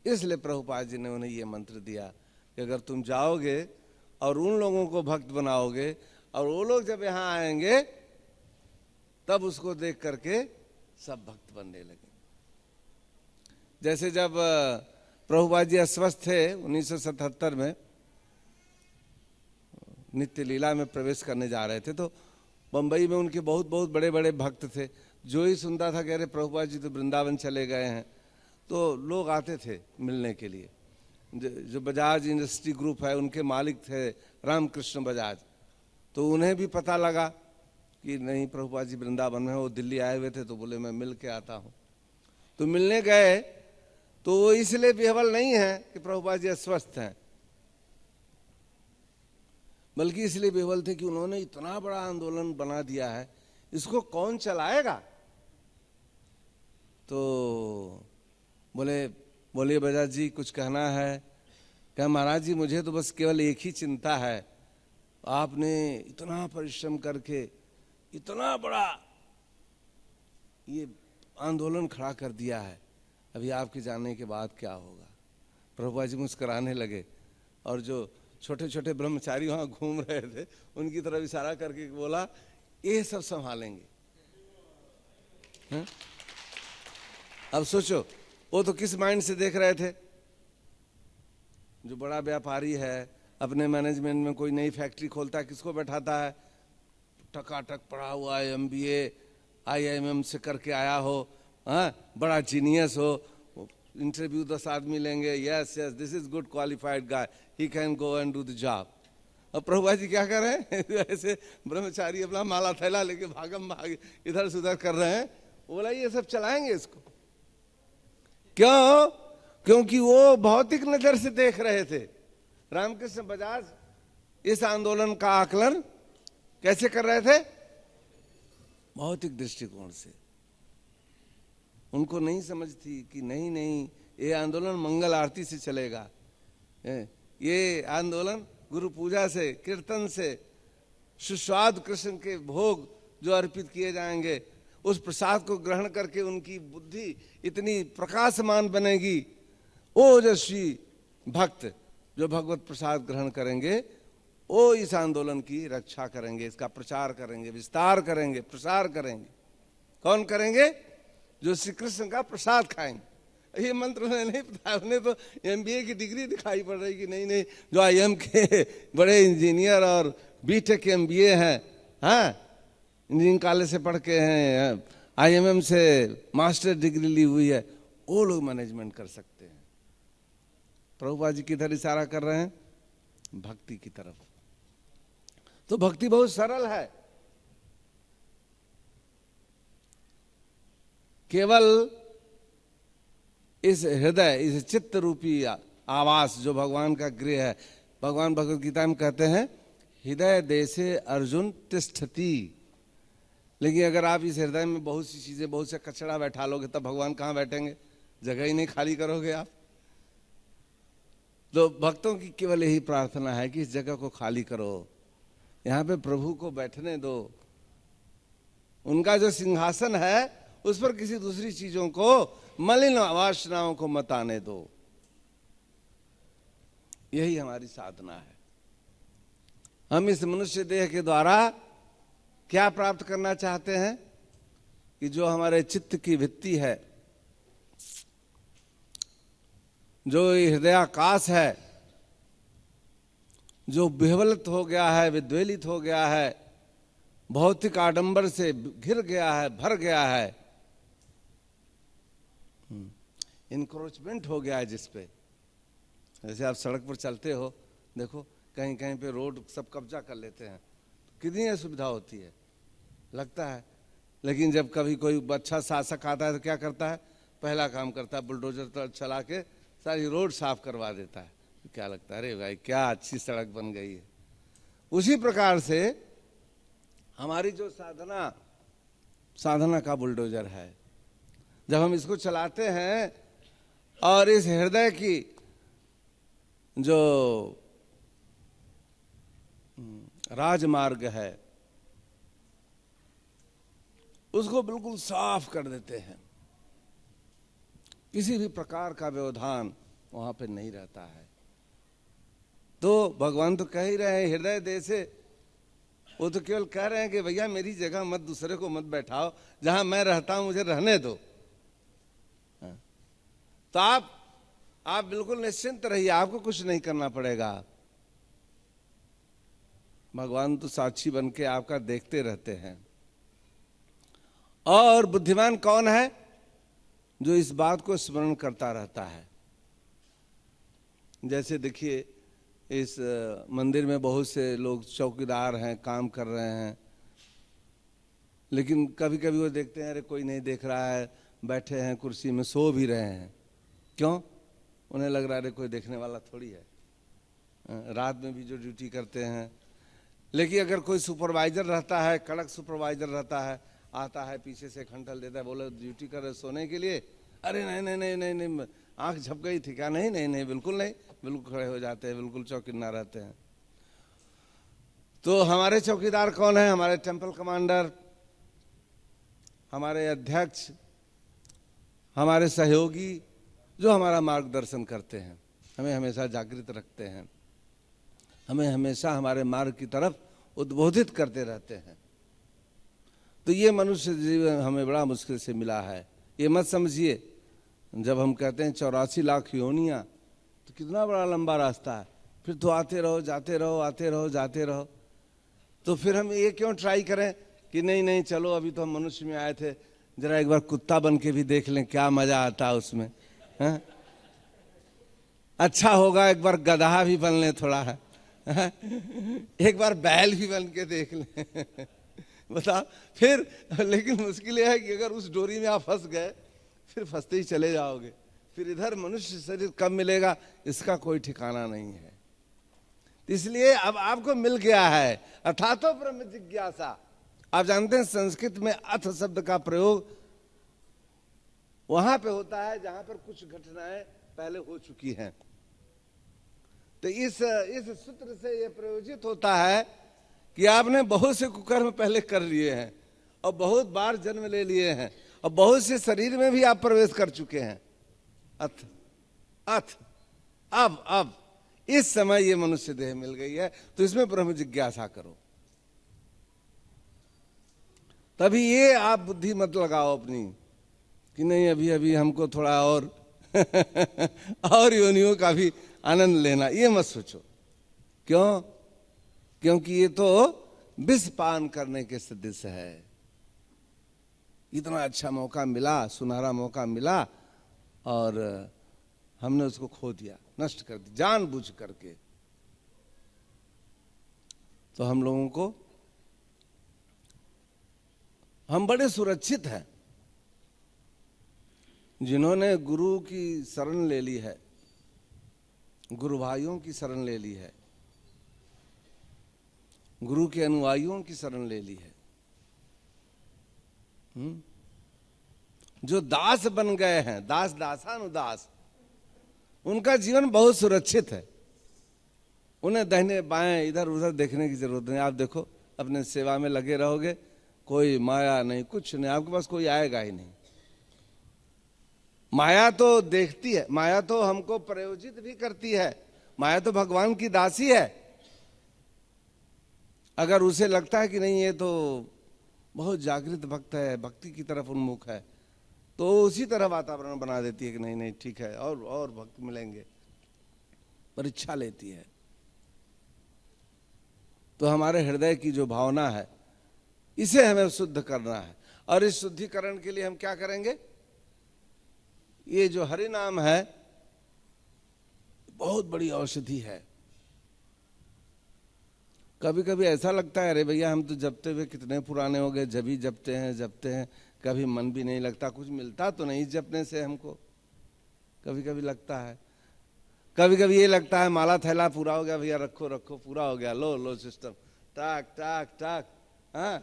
इसलिए प्रभुपाद जी ने उन्हें ये मंत्र दिया कि अगर तुम जाओगे और उन लोगों को भक्त बनाओगे, और वो लोग जब यहाँ आएंगे तब उसको देख करके सब भक्त बनने लगे। जैसे जब प्रभुपाद जी अस्वस्थ थे 1977 में, नित्य लीला में प्रवेश करने जा रहे थे, तो बंबई में उनके बहुत बहुत बड़े बड़े भक्त थे। जो ही सुनता था कह रहे प्रभुपाद जी तो वृंदावन चले गए हैं, तो लोग आते थे मिलने के लिए। जो बजाज इंडस्ट्री ग्रुप है, उनके मालिक थे रामकृष्ण बजाज, तो उन्हें भी पता लगा कि नहीं प्रभुपाद जी वृंदावन में, वो दिल्ली आए हुए थे, तो बोले मैं मिल के आता हूँ। तो मिलने गए, तो वो इसलिए बेहवल नहीं है कि प्रभुपाद जी अस्वस्थ हैं, बल्कि इसलिए बेहवल थे कि उन्होंने इतना बड़ा आंदोलन बना दिया है, इसको कौन चलाएगा। तो बोले बजाज जी कुछ कहना है? क्या महाराज जी मुझे तो बस केवल एक ही चिंता है, आपने इतना परिश्रम करके इतना बड़ा ये आंदोलन खड़ा कर दिया है, अभी आपके जाने के बाद क्या होगा। प्रभुपाद जी मुस्कुराने लगे, और जो छोटे छोटे ब्रह्मचारी वहाँ घूम रहे थे उनकी तरफ इशारा करके बोला ये सब संभालेंगे। अब सोचो वो तो किस माइंड से देख रहे थे। जो बड़ा व्यापारी है, अपने मैनेजमेंट में कोई नई फैक्ट्री खोलता है, किसको बैठाता है? टकाटक पढ़ा हुआ है, MBA IIM से करके आया हो, बड़ा जीनियस हो, इंटरव्यू 10 आदमी लेंगे, yes yes this is good qualified guy, he can go and do the job. अब प्रभुपाद जी क्या कर रहे हैं? ऐसे ब्रह्मचारी अपना माला थैला लेके भागम भाग इधर से उधर कर रहे हैं। बोला ये सब चलाएंगे इसको। क्यों? क्योंकि वो भौतिक नजर से देख रहे थे। रामकृष्ण बजाज इस आंदोलन का आकलन कैसे कर रहे थे? भौतिक दृष्टिकोण से। उनको नहीं समझ थी कि नहीं नहीं ये आंदोलन मंगल आरती से चलेगा, ये आंदोलन गुरु पूजा से, कीर्तन से, सुस्वाद कृष्ण के भोग जो अर्पित किए जाएंगे, उस प्रसाद को ग्रहण करके उनकी बुद्धि इतनी प्रकाशमान बनेगी। ओजस्वी भक्त जो भगवत प्रसाद ग्रहण करेंगे, वो इस आंदोलन की रक्षा करेंगे, इसका प्रचार करेंगे, विस्तार करेंगे, प्रसार करेंगे। कौन करेंगे? जो श्री कृष्ण का प्रसाद खाएंगे। ये मंत्र उन्हें नहीं पता, उन्हें तो एमबीए की डिग्री दिखाई पड़ रही कि नहीं नहीं, जो आईएम के बड़े इंजीनियर और बीटेक एमबीए हैं, हाँ, इंजीनियरिंग कॉलेज से पढ़ के हैं, आईएमएम से मास्टर डिग्री ली हुई है, वो लोग मैनेजमेंट कर सकते हैं। प्रभुपाद जी किधर इशारा कर रहे हैं? भक्ति की तरफ। तो भक्ति बहुत सरल है, केवल इस हृदय, इस चित्त रूपी आवास जो भगवान का गृह है। भगवान भगवत गीता में कहते हैं हृदय देशे अर्जुन तिष्ठति। लेकिन अगर आप इस हृदय में बहुत सी चीजें, बहुत से कचरा बैठा लोगे, तब भगवान कहाँ बैठेंगे? जगह ही नहीं खाली करोगे आप। तो भक्तों की केवल यही प्रार्थना है कि इस जगह को खाली करो, यहाँ पे प्रभु को बैठने दो। उनका जो सिंहासन है उस पर किसी दूसरी चीजों को, मलिन वासनाओं को मत आने दो। यही हमारी साधना है। हम इस मनुष्य देह के द्वारा क्या प्राप्त करना चाहते हैं? कि जो हमारे चित्त की वृत्ति है, जो हृदयाकाश है, जो विह्वलित हो गया है, विद्वेलित हो गया है, भौतिक आडंबर से घिर गया है, भर गया है, इंक्रोचमेंट हो गया है जिस पे। जैसे आप सड़क पर चलते हो, देखो कहीं कहीं पे रोड सब कब्जा कर लेते हैं, कितनी असुविधा होती है, लगता है। लेकिन जब कभी कोई अच्छा शासक आता है तो क्या करता है? पहला काम करता है बुलडोजर चला के सारी रोड साफ करवा देता है। क्या लगता है, अरे भाई क्या अच्छी सड़क बन गई है। उसी प्रकार से हमारी जो साधना का बुलडोजर है, जब हम इसको चलाते हैं और इस हृदय की जो राजमार्ग है उसको बिल्कुल साफ कर देते हैं, किसी भी प्रकार का व्यवधान वहां पे नहीं रहता है। तो भगवान तो कह ही रहे हैं हृदय देशे, वो तो केवल कह रहे हैं कि भैया मेरी जगह मत, दूसरे को मत बैठाओ, जहां मैं रहता हूं मुझे रहने दो। तो आप बिल्कुल निश्चिंत रहिए, आपको कुछ नहीं करना पड़ेगा। भगवान तो साक्षी बन के आपका देखते रहते हैं। और बुद्धिमान कौन है? जो इस बात को स्मरण करता रहता है। जैसे देखिए इस मंदिर में बहुत से लोग चौकीदार हैं, काम कर रहे हैं, लेकिन कभी कभी वो देखते हैं अरे कोई नहीं देख रहा है, बैठे हैं कुर्सी में, सो भी रहे हैं। क्यों? उन्हें लग रहा है कोई देखने वाला थोड़ी है। रात में भी जो ड्यूटी करते हैं। लेकिन अगर कोई सुपरवाइजर रहता है, कड़क सुपरवाइजर रहता है, आता है पीछे से खंडल देता है, बोले ड्यूटी कर सोने के लिए, अरे नहीं नहीं नहीं नहीं नहीं, आंख झप गई थी क्या? नहीं नहीं नहीं, बिल्कुल नहीं, बिल्कुल खड़े हो जाते हैं, बिल्कुल चौकीदार रहते हैं। तो हमारे चौकीदार कौन है? हमारे टेम्पल कमांडर, हमारे अध्यक्ष, हमारे सहयोगी, जो हमारा मार्गदर्शन करते हैं, हमें हमेशा जागृत रखते हैं, हमें हमेशा हमारे मार्ग की तरफ उद्बोधित करते रहते हैं। तो ये मनुष्य जीवन हमें बड़ा मुश्किल से मिला है। ये मत समझिए, जब हम कहते हैं 84 लाख योनियां, तो कितना बड़ा लंबा रास्ता है। फिर तो आते रहो, जाते रहो, आते रहो, जाते रहो। तो फिर हम ये क्यों ट्राई करें कि नहीं नहीं चलो अभी तो हम मनुष्य में आए थे, जरा एक बार कुत्ता बन के भी देख लें क्या मजा आता है उसमें। है? अच्छा होगा एक बार गधा भी बन लें थोड़ा है? एक बार बैल भी बन के देख लें। बता फिर। लेकिन मुश्किल यह है कि अगर उस डोरी में आप फंस गए, फिर फंसते ही चले जाओगे। फिर इधर मनुष्य शरीर कब मिलेगा इसका कोई ठिकाना नहीं है। इसलिए अब आपको मिल गया है, अथातो ब्रह्म जिज्ञासा। आप जानते हैं संस्कृत में अथ शब्द का प्रयोग वहां पे होता है जहां पर कुछ घटनाएं पहले हो चुकी हैं। तो इस सूत्र से यह प्रयोजित होता है कि आपने बहुत से कुकर्म पहले कर लिए हैं और बहुत बार जन्म ले लिए हैं और बहुत से शरीर में भी आप प्रवेश कर चुके हैं। अथ अथ अब इस समय ये मनुष्य देह मिल गई है, तो इसमें ब्रह्म जिज्ञासा करो। तभी ये आप बुद्धि मत लगाओ अपनी कि नहीं अभी अभी हमको थोड़ा और और योनियों का भी आनंद लेना, ये मत सोचो। क्यों? क्योंकि ये तो विष पान करने के सदृश है। इतना अच्छा मौका मिला, सुनहरा मौका मिला और हमने उसको खो दिया, नष्ट कर दिया जानबूझ करके। तो हम लोगों को, हम बड़े सुरक्षित हैं जिन्होंने गुरु की शरण ले ली है, गुरु भाइयों की शरण ले ली है, गुरु के अनुयायियों की शरण ले ली है। जो दास बन गए हैं, दास दासानुदास, उनका जीवन बहुत सुरक्षित है। उन्हें दाहिने बाएं इधर उधर देखने की जरूरत नहीं। आप देखो अपने सेवा में लगे रहोगे, कोई माया नहीं, कुछ नहीं, आपके पास कोई आएगा ही नहीं। माया तो देखती है, माया तो हमको प्रयोजित भी करती है, माया तो भगवान की दासी है। अगर उसे लगता है कि नहीं ये तो बहुत जागृत भक्त है, भक्ति की तरफ उन्मुख है, तो उसी तरह वातावरण बना देती है कि नहीं नहीं ठीक है और भक्त मिलेंगे, परीक्षा लेती है। तो हमारे हृदय की जो भावना है इसे हमें शुद्ध करना है, और इस शुद्धिकरण के लिए हम क्या करेंगे? ये जो हरि नाम है बहुत बड़ी औषधि है। कभी कभी ऐसा लगता है अरे भैया हम तो जपते हुए कितने पुराने हो गए, जब ही जपते हैं, कभी मन भी नहीं लगता, कुछ मिलता तो नहीं जपने से हमको। कभी कभी लगता है, कभी कभी ये लगता है माला थैला पूरा हो गया भैया, रखो रखो पूरा हो गया, लो सिस्टम, टाक टाक टाक। हाँ,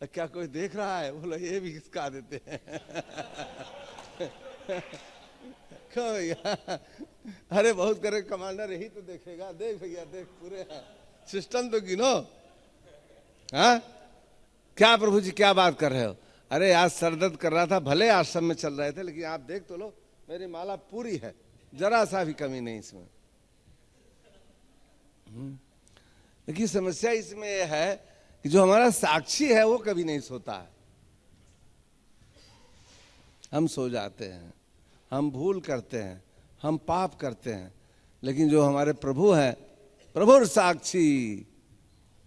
क्या कोई देख रहा है? बोलो ये भी खिसका देते हैं। क्यों भैया? अरे बहुत करे कमांडर, यही तो देखेगा, देख भैया देख, पूरे सिस्टम तो गिनो। हाँ, क्या प्रभु जी क्या बात कर रहे हो? अरे आज सर दर्द कर रहा था, भले आश्रम में चल रहे थे, लेकिन आप देख तो लो मेरी माला पूरी है, जरा सा भी कमी नहीं इसमें। लेकिन समस्या इसमें यह है कि जो हमारा साक्षी है वो कभी नहीं सोता है। हम सो जाते हैं, हम भूल करते हैं, हम पाप करते हैं, लेकिन जो हमारे प्रभु हैं, प्रभु साक्षी,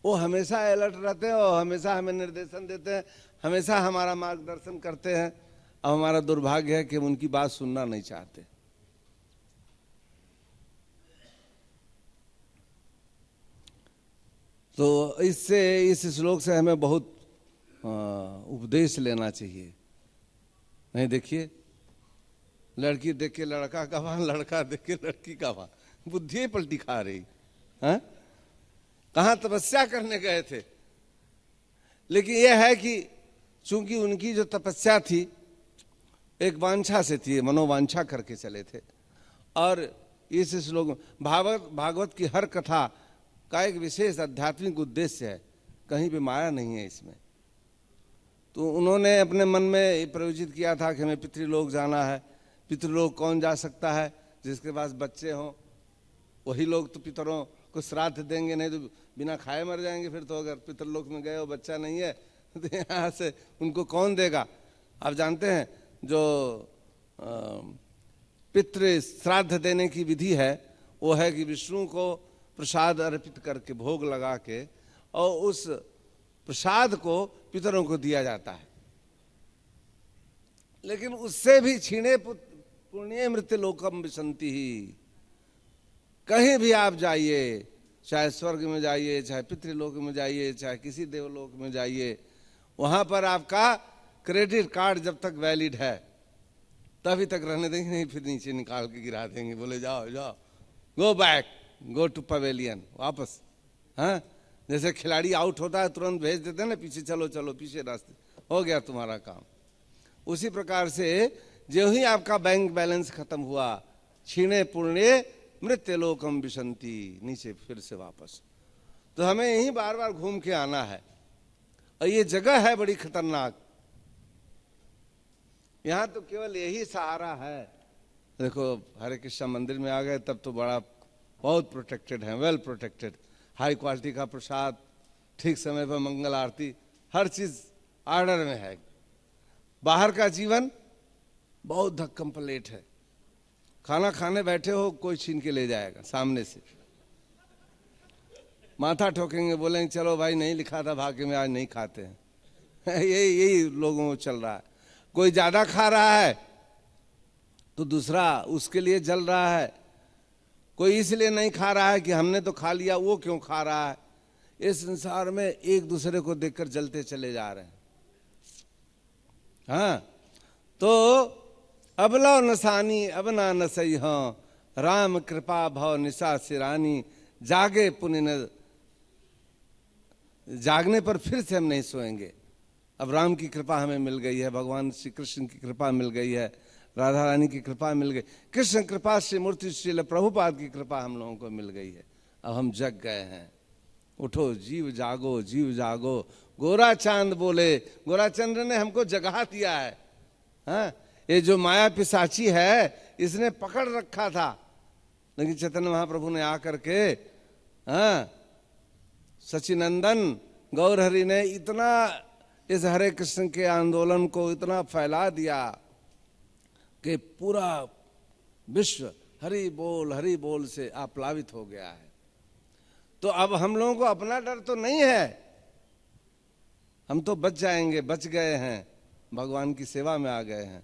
वो हमेशा अलर्ट रहते हैं और हमेशा हमें निर्देशन देते हैं, हमेशा हमारा मार्गदर्शन करते हैं। अब हमारा दुर्भाग्य है कि हम उनकी बात सुनना नहीं चाहते। तो इससे, इस श्लोक से हमें बहुत उपदेश लेना चाहिए। नहीं, देखिए लड़की देख के लड़का का वहां, लड़का देख के लड़की का वहां, बुद्धि पलटी खा रही। हाँ, कहाँ तपस्या करने गए थे, लेकिन यह है कि चूंकि उनकी जो तपस्या थी एक वांछा से थी, मनोवांछा करके चले थे। और इस श्लोक भागवत की हर कथा का एक विशेष आध्यात्मिक उद्देश्य है, कहीं भी माया नहीं है इसमें। तो उन्होंने अपने मन में प्रयोजित किया था कि हमें पितृलोक जाना है। पितृलोक कौन जा सकता है? जिसके पास बच्चे हों, वही लोग तो पितरों को श्राद्ध देंगे, नहीं तो बिना खाए मर जाएंगे। फिर तो अगर पितृलोक में गए हो बच्चा नहीं है तो यहाँ से उनको कौन देगा? आप जानते हैं जो पितृ श्राद्ध देने की विधि है वो है कि विष्णु को प्रसाद अर्पित करके, भोग लगा के, और उस प्रसाद को पितरों को दिया जाता है। लेकिन उससे भी छीणे पुण्य मृत्यु लोकम विसंति ही। कहीं भी आप जाइए, चाहे स्वर्ग में जाइए, चाहे पितृलोक में जाइए, चाहे किसी देवलोक में जाइए, वहां पर आपका क्रेडिट कार्ड जब तक वैलिड है तभी तक रहने देंगे, नहीं फिर नीचे निकाल के गिरा देंगे, बोले जाओ जाओ, go back, go to pavilion, वापस। हाँ, जैसे खिलाड़ी आउट होता है तुरंत भेज देते हैं ना पीछे, चलो चलो पीछे रास्ते, हो गया तुम्हारा काम। उसी प्रकार से जो ही आपका बैंक बैलेंस खत्म हुआ, छीणे पुण्य मृत्यु लोकम विसंति, नीचे फिर से वापस। तो हमें यहीं बार बार घूम के आना है। और ये जगह है बड़ी खतरनाक, यहाँ तो केवल यही सहारा है। देखो हरे कृष्णा मंदिर में आ गए तब तो बड़ा बहुत प्रोटेक्टेड है, वेल प्रोटेक्टेड, हाई क्वालिटी का प्रसाद, ठीक समय पर मंगल आरती, हर चीज ऑर्डर में है। बाहर का जीवन बहुत धक्कम प्लेट है, खाना खाने बैठे हो कोई छीन के ले जाएगा सामने से, माथा ठोकेंगे, बोलेंगे चलो भाई नहीं लिखा था भाग्य में, आज नहीं खाते हैं। यही लोगों को चल रहा है। कोई ज्यादा खा रहा है तो दूसरा उसके लिए जल रहा है, कोई इसलिए नहीं खा रहा है कि हमने तो खा लिया, वो क्यों खा रहा है। इस संसार में एक दूसरे को देखकर जलते चले जा रहे हैं। हाँ, तो अबलो नसानी अब ना नसई हाँ, राम कृपा भव निशा सिरानी, जागे पुण्य न, जागने पर फिर से हम नहीं सोएंगे। अब राम की कृपा हमें मिल गई है, भगवान श्री कृष्ण की कृपा मिल गई है, राधा रानी की कृपा मिल गई, कृष्ण कृपा श्री मूर्ति श्री प्रभुपाद की कृपा हम लोगों को मिल गई है। अब हम जग गए हैं। उठो जीव जागो, जीव जागो, गोरा चांद बोले, गोरा चंद्र ने हमको जगा दिया है। हाँ, ये जो माया पिशाची है इसने पकड़ रखा था, लेकिन चैतन्य महाप्रभु ने आकर के, हाँ, सचिनंदन गौरहरि ने इतना इस हरे कृष्ण के आंदोलन को इतना फैला दिया कि पूरा विश्व हरि बोल से आप्लावित हो गया है। तो अब हम लोगों को अपना डर तो नहीं है, हम तो बच जाएंगे, बच गए हैं, भगवान की सेवा में आ गए हैं।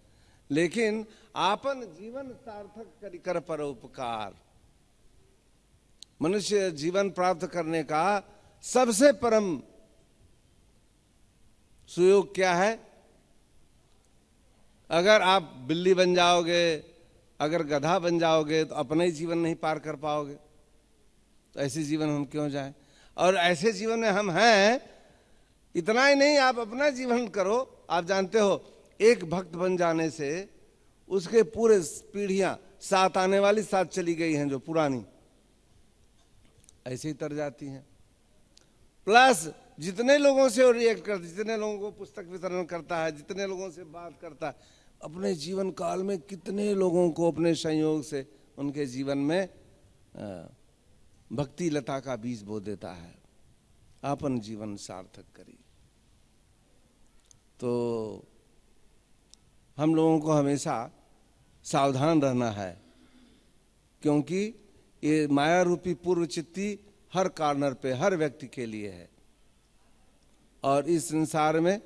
लेकिन आपन जीवन सार्थक कर परोपकार, मनुष्य जीवन प्राप्त करने का सबसे परम सुयोग क्या है? अगर आप बिल्ली बन जाओगे, अगर गधा बन जाओगे तो अपना ही जीवन नहीं पार कर पाओगे। तो ऐसे जीवन हम क्यों जाएं? और ऐसे जीवन में हम हैं। इतना ही नहीं, आप अपना जीवन करो। आप जानते हो एक भक्त बन जाने से उसके पूरे पीढ़ियां, 7 आने वाली 7 चली गई हैं जो पुरानी, ऐसे ही तर जाती हैं। प्लस जितने लोगों से वो रिएक्ट करता है, जितने लोगों को पुस्तक वितरण करता है, जितने लोगों से बात करता है, अपने जीवन काल में कितने लोगों को अपने संयोग से उनके जीवन में भक्ति लता का बीज बो देता है। अपन जीवन सार्थक करी। तो हम लोगों को हमेशा सावधान रहना है, क्योंकि ये माया रूपी पूर्व चित्ती हर कॉर्नर पे हर व्यक्ति के लिए है। और इस संसार में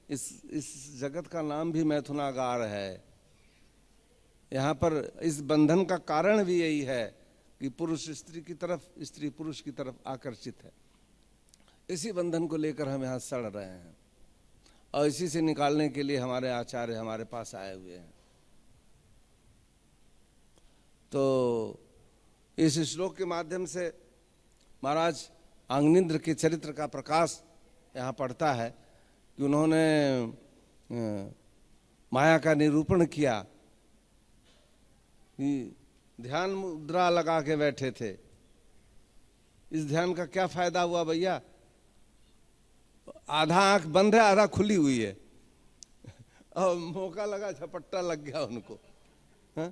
इस जगत का नाम भी मैथुनागार है। यहाँ पर इस बंधन का कारण भी यही है कि पुरुष स्त्री की तरफ, स्त्री पुरुष की तरफ आकर्षित है। इसी बंधन को लेकर हम यहाँ सड़ रहे हैं और इसी से निकालने के लिए हमारे आचार्य हमारे पास आए हुए हैं। तो इस श्लोक के माध्यम से महाराज आंगनिन्द्र के चरित्र का प्रकाश यहाँ पड़ता है कि उन्होंने माया का निरूपण किया कि ध्यान मुद्रा लगा के बैठे थे। इस ध्यान का क्या फायदा हुआ भैया? आधा आंख बंद है, आधा खुली हुई है और मौका लगा, झपट्टा लग गया उनको। हा?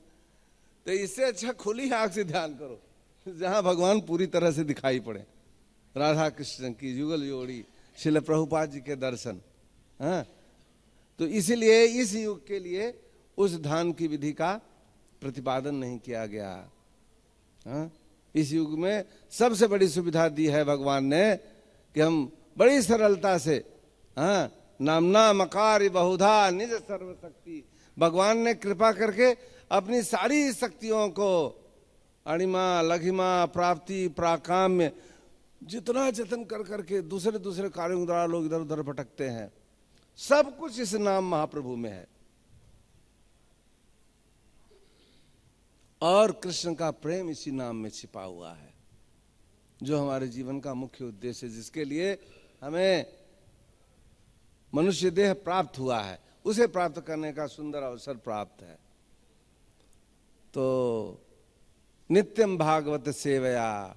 तो इससे अच्छा खुली आंख से ध्यान करो, जहां भगवान पूरी तरह से दिखाई पड़े। राधा कृष्ण की युगल जोड़ी, श्रील प्रभुपाद जी के दर्शन। हाँ, तो इसलिए इस युग के लिए उस ध्यान की विधि का प्रतिपादन नहीं किया गया। हाँ, इस युग में सबसे बड़ी सुविधा दी है भगवान ने कि हम बड़ी सरलता से, हाँ, नामना मकार बहुधा निज सर्वशक्ति, भगवान ने कृपा करके अपनी सारी शक्तियों को, अणिमा लघिमा प्राप्ति प्राकाम्य, जितना जतन कर करके दूसरे दूसरे कार्यों द्वारा लोग इधर उधर भटकते हैं, सब कुछ इस नाम महाप्रभु में है। और कृष्ण का प्रेम इसी नाम में छिपा हुआ है, जो हमारे जीवन का मुख्य उद्देश्य है, जिसके लिए हमें मनुष्य देह प्राप्त हुआ है, उसे प्राप्त करने का सुंदर अवसर प्राप्त है। तो नित्यम भागवत सेवया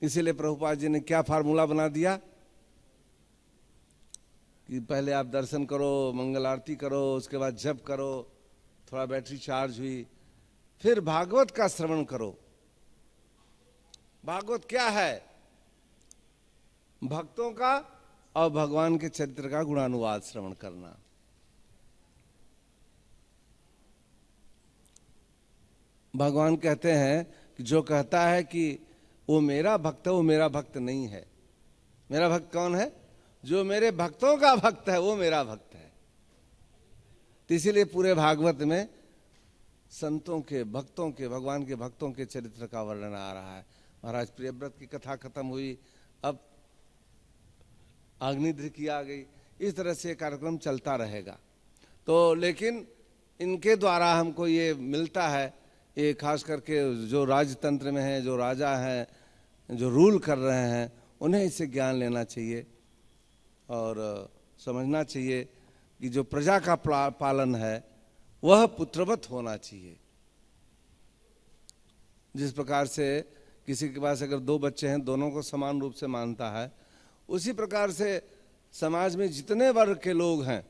इसीलिए प्रभुपाद जी ने क्या फार्मूला बना दिया कि पहले आप दर्शन करो, मंगल आरती करो, उसके बाद जप करो, थोड़ा बैटरी चार्ज हुई, फिर भागवत का श्रवण करो। भागवत क्या है? भक्तों का और भगवान के चरित्र का गुणानुवाद श्रवण करना। भगवान कहते हैं कि जो कहता है कि वो मेरा भक्त है, वो मेरा भक्त नहीं है। मेरा भक्त कौन है? जो मेरे भक्तों का भक्त है वो मेरा भक्त है। तो इसीलिए पूरे भागवत में संतों के, भक्तों के, भगवान के भक्तों के चरित्र का वर्णन आ रहा है। महाराज प्रियव्रत की कथा खत्म हुई, अब अग्निद्र की आ गई। इस तरह से कार्यक्रम चलता रहेगा। तो लेकिन इनके द्वारा हमको ये मिलता है, ये खास करके जो राजतंत्र में है, जो राजा हैं, जो रूल कर रहे हैं, उन्हें इससे ज्ञान लेना चाहिए और समझना चाहिए कि जो प्रजा का पालन है वह पुत्रवत होना चाहिए। जिस प्रकार से किसी के पास अगर 2 बच्चे हैं, दोनों को समान रूप से मानता है, उसी प्रकार से समाज में जितने वर्ग के लोग हैं,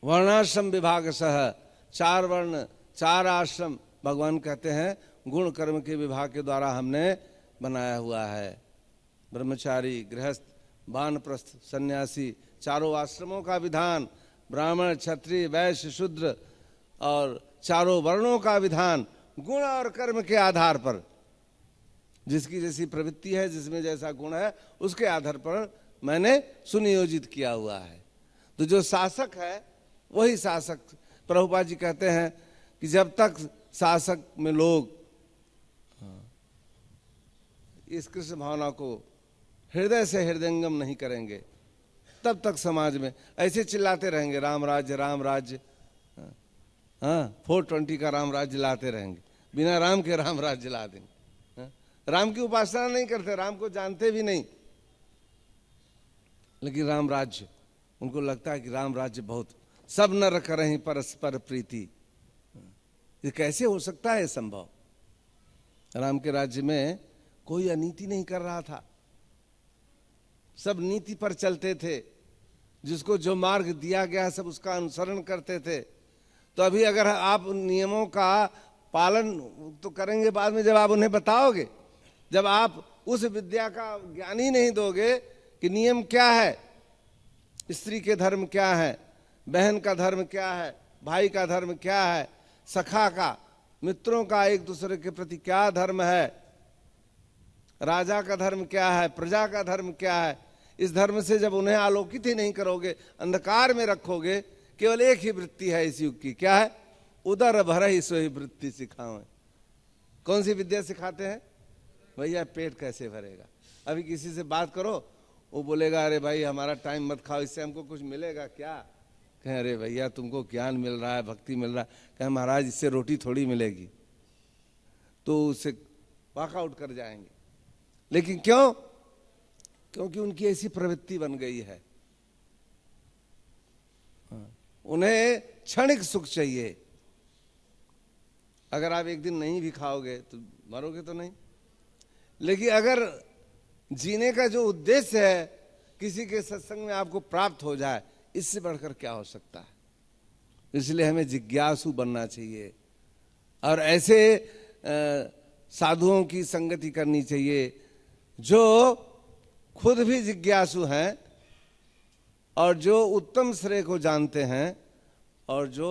वर्णाश्रम विभाग सह, 4 वर्ण 4 आश्रम भगवान कहते हैं गुण कर्म के विभाग के द्वारा हमने बनाया हुआ है। ब्रह्मचारी, गृहस्थ, वानप्रस्थ, सन्यासी, चारों आश्रमों का विधान, ब्राह्मण, क्षत्रिय, वैश्य, शूद्र और चारों वर्णों का विधान गुण और कर्म के आधार पर, जिसकी जैसी प्रवृत्ति है, जिसमें जैसा गुण है, उसके आधार पर मैंने सुनियोजित किया हुआ है। तो जो शासक है वही शासक। प्रभुपाद जी कहते हैं कि जब तक शासक में लोग इस कृष्ण भावना को हृदय से हृदयंगम नहीं करेंगे, तब तक समाज में ऐसे चिल्लाते रहेंगे राम राज्य राम राज्य, हाँ 420 का राम राज्य लाते रहेंगे, बिना राम के राम राज्य ला देंगे। राम की उपासना नहीं करते, राम को जानते भी नहीं, लेकिन राम राज्य उनको लगता है कि राम राज्य बहुत, सब नर करहीं परस्पर प्रीति। ये कैसे हो सकता है संभव? राम के राज्य में कोई अनीति नहीं कर रहा था, सब नीति पर चलते थे, जिसको जो मार्ग दिया गया सब उसका अनुसरण करते थे। तो अभी अगर आप नियमों का पालन तो करेंगे बाद में, जब आप उन्हें बताओगे, जब आप उस विद्या का ज्ञान ही नहीं दोगे कि नियम क्या है, स्त्री के धर्म क्या है, बहन का धर्म क्या है, भाई का धर्म क्या है, सखा का, मित्रों का एक दूसरे के प्रति क्या धर्म है, राजा का धर्म क्या है, प्रजा का धर्म क्या है, इस धर्म से जब उन्हें आलोकित ही नहीं करोगे, अंधकार में रखोगे, केवल एक ही वृत्ति है इस युग की, क्या है? उदर भर ही सोई वृत्ति सिखाओ। कौन सी विद्या सिखाते हैं भैया? पेट कैसे भरेगा। अभी किसी से बात करो, वो बोलेगा अरे भाई हमारा टाइम मत खाओ, इससे हमको कुछ मिलेगा क्या? कहें अरे भैया तुमको ज्ञान मिल रहा है, भक्ति मिल रहा है। कहें महाराज इससे रोटी थोड़ी मिलेगी, तो उससे वॉकआउट कर जाएंगे। लेकिन क्यों? क्योंकि उनकी ऐसी प्रवृत्ति बन गई है, उन्हें क्षणिक सुख चाहिए। अगर आप एक दिन नहीं भी खाओगे तो मरोगे तो नहीं, लेकिन अगर जीने का जो उद्देश्य है किसी के सत्संग में आपको प्राप्त हो जाए, इससे बढ़कर क्या हो सकता है? इसलिए हमें जिज्ञासु बनना चाहिए और ऐसे साधुओं की संगति करनी चाहिए जो खुद भी जिज्ञासु हैं और जो उत्तम श्रेय को जानते हैं और जो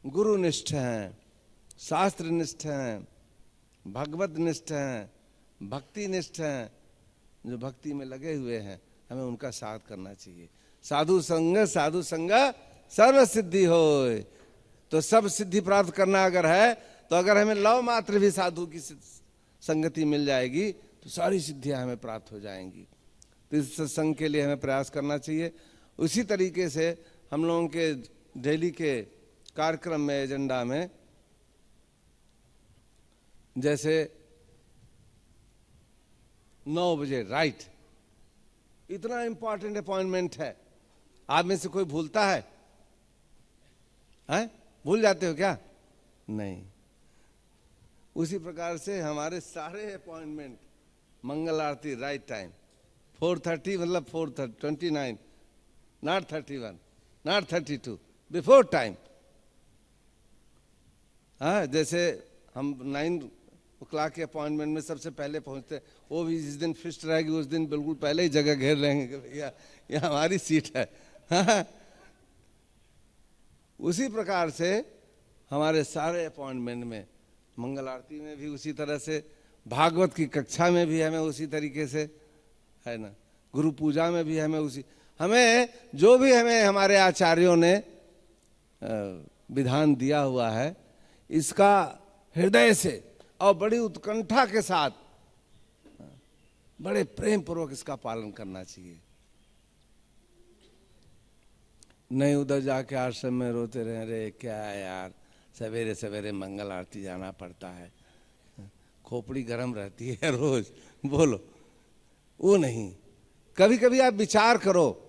गुरुनिष्ठ हैं, शास्त्रनिष्ठ हैं, भगवत निष्ठ हैं, भक्ति निष्ठ हैं, जो भक्ति में लगे हुए हैं, हमें उनका साथ करना चाहिए। साधु संग सर्व सिद्धि होय। तो सब सिद्धि प्राप्त करना अगर है, तो अगर हमें लव मात्र भी साधु की संगति मिल जाएगी तो सारी सिद्धियां हमें प्राप्त हो जाएंगी। तो इस सत्संग के लिए हमें प्रयास करना चाहिए। उसी तरीके से हम लोगों के डेली के कार्यक्रम में, एजेंडा में, जैसे 9 बजे राइट, इतना इंपॉर्टेंट अपॉइंटमेंट है, आप में से कोई भूलता है? भूल जाते हो क्या? नहीं। उसी प्रकार से हमारे सारे अपॉइंटमेंट मंगल आरती राइट टाइम 4:30 मतलब 4:30 29 नॉट 31 नॉट 32 बिफोर टाइम। हाँ, जैसे हम 9 o'clock के अपॉइंटमेंट में सबसे पहले पहुंचते हैं, वो भी जिस दिन फिस्ट रहेगी उस दिन बिल्कुल पहले ही जगह घेर लेंगे कि भैया ये हमारी सीट है। हाँ, उसी प्रकार से हमारे सारे अपॉइंटमेंट में, मंगल आरती में भी उसी तरह से, भागवत की कक्षा में भी हमें उसी तरीके से, है ना, गुरु पूजा में भी हमें जो भी हमें हमारे आचार्यों ने विधान दिया हुआ है, इसका हृदय से और बड़ी उत्कंठा के साथ, बड़े प्रेम पूर्वक इसका पालन करना चाहिए। नहीं उधर जाके आश्रम में रोते रहे, रे क्या है यार, सवेरे सवेरे मंगल आरती जाना पड़ता है, खोपड़ी गर्म रहती है रोज, बोलो, वो नहीं। कभी कभी आप विचार करो,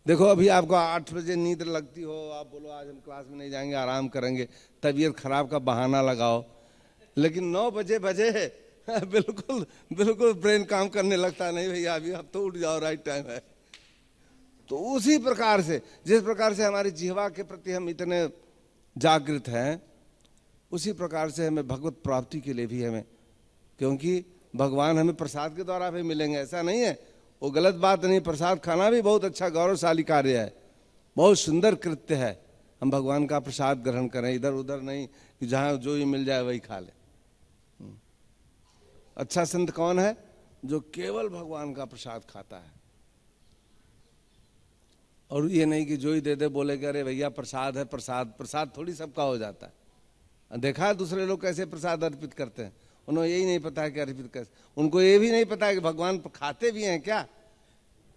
देखो अभी आपको 8 बजे नींद लगती हो, आप बोलो आज हम क्लास में नहीं जाएंगे, आराम करेंगे, तबीयत खराब का बहाना लगाओ, लेकिन 9 बजे बिल्कुल बिल्कुल ब्रेन काम करने लगता, नहीं भैया अभी अब तो उठ जाओ, राइट टाइम है। तो उसी प्रकार से, जिस प्रकार से हमारी जिह्वा के प्रति हम इतने जागृत हैं, उसी प्रकार से हमें भगवत प्राप्ति के लिए भी हमें, क्योंकि भगवान हमें प्रसाद के द्वारा भी मिलेंगे, ऐसा नहीं है, वो गलत बात नहीं। प्रसाद खाना भी बहुत अच्छा गौरवशाली कार्य है, बहुत सुंदर कृत्य है। हम भगवान का प्रसाद ग्रहण करें, इधर उधर नहीं कि जहाँ जो ही मिल जाए वही खा ले। अच्छा संत कौन है? जो केवल भगवान का प्रसाद खाता है, और ये नहीं कि जो ही दे दे बोले कि अरे भैया प्रसाद है, प्रसाद थोड़ी सबका हो जाता है। देखा है दूसरे लोग कैसे प्रसाद अर्पित करते हैं, उन्हें यही नहीं पता है कि अर्पित कैसे, उनको ये भी नहीं पता है कि भगवान खाते भी हैं क्या।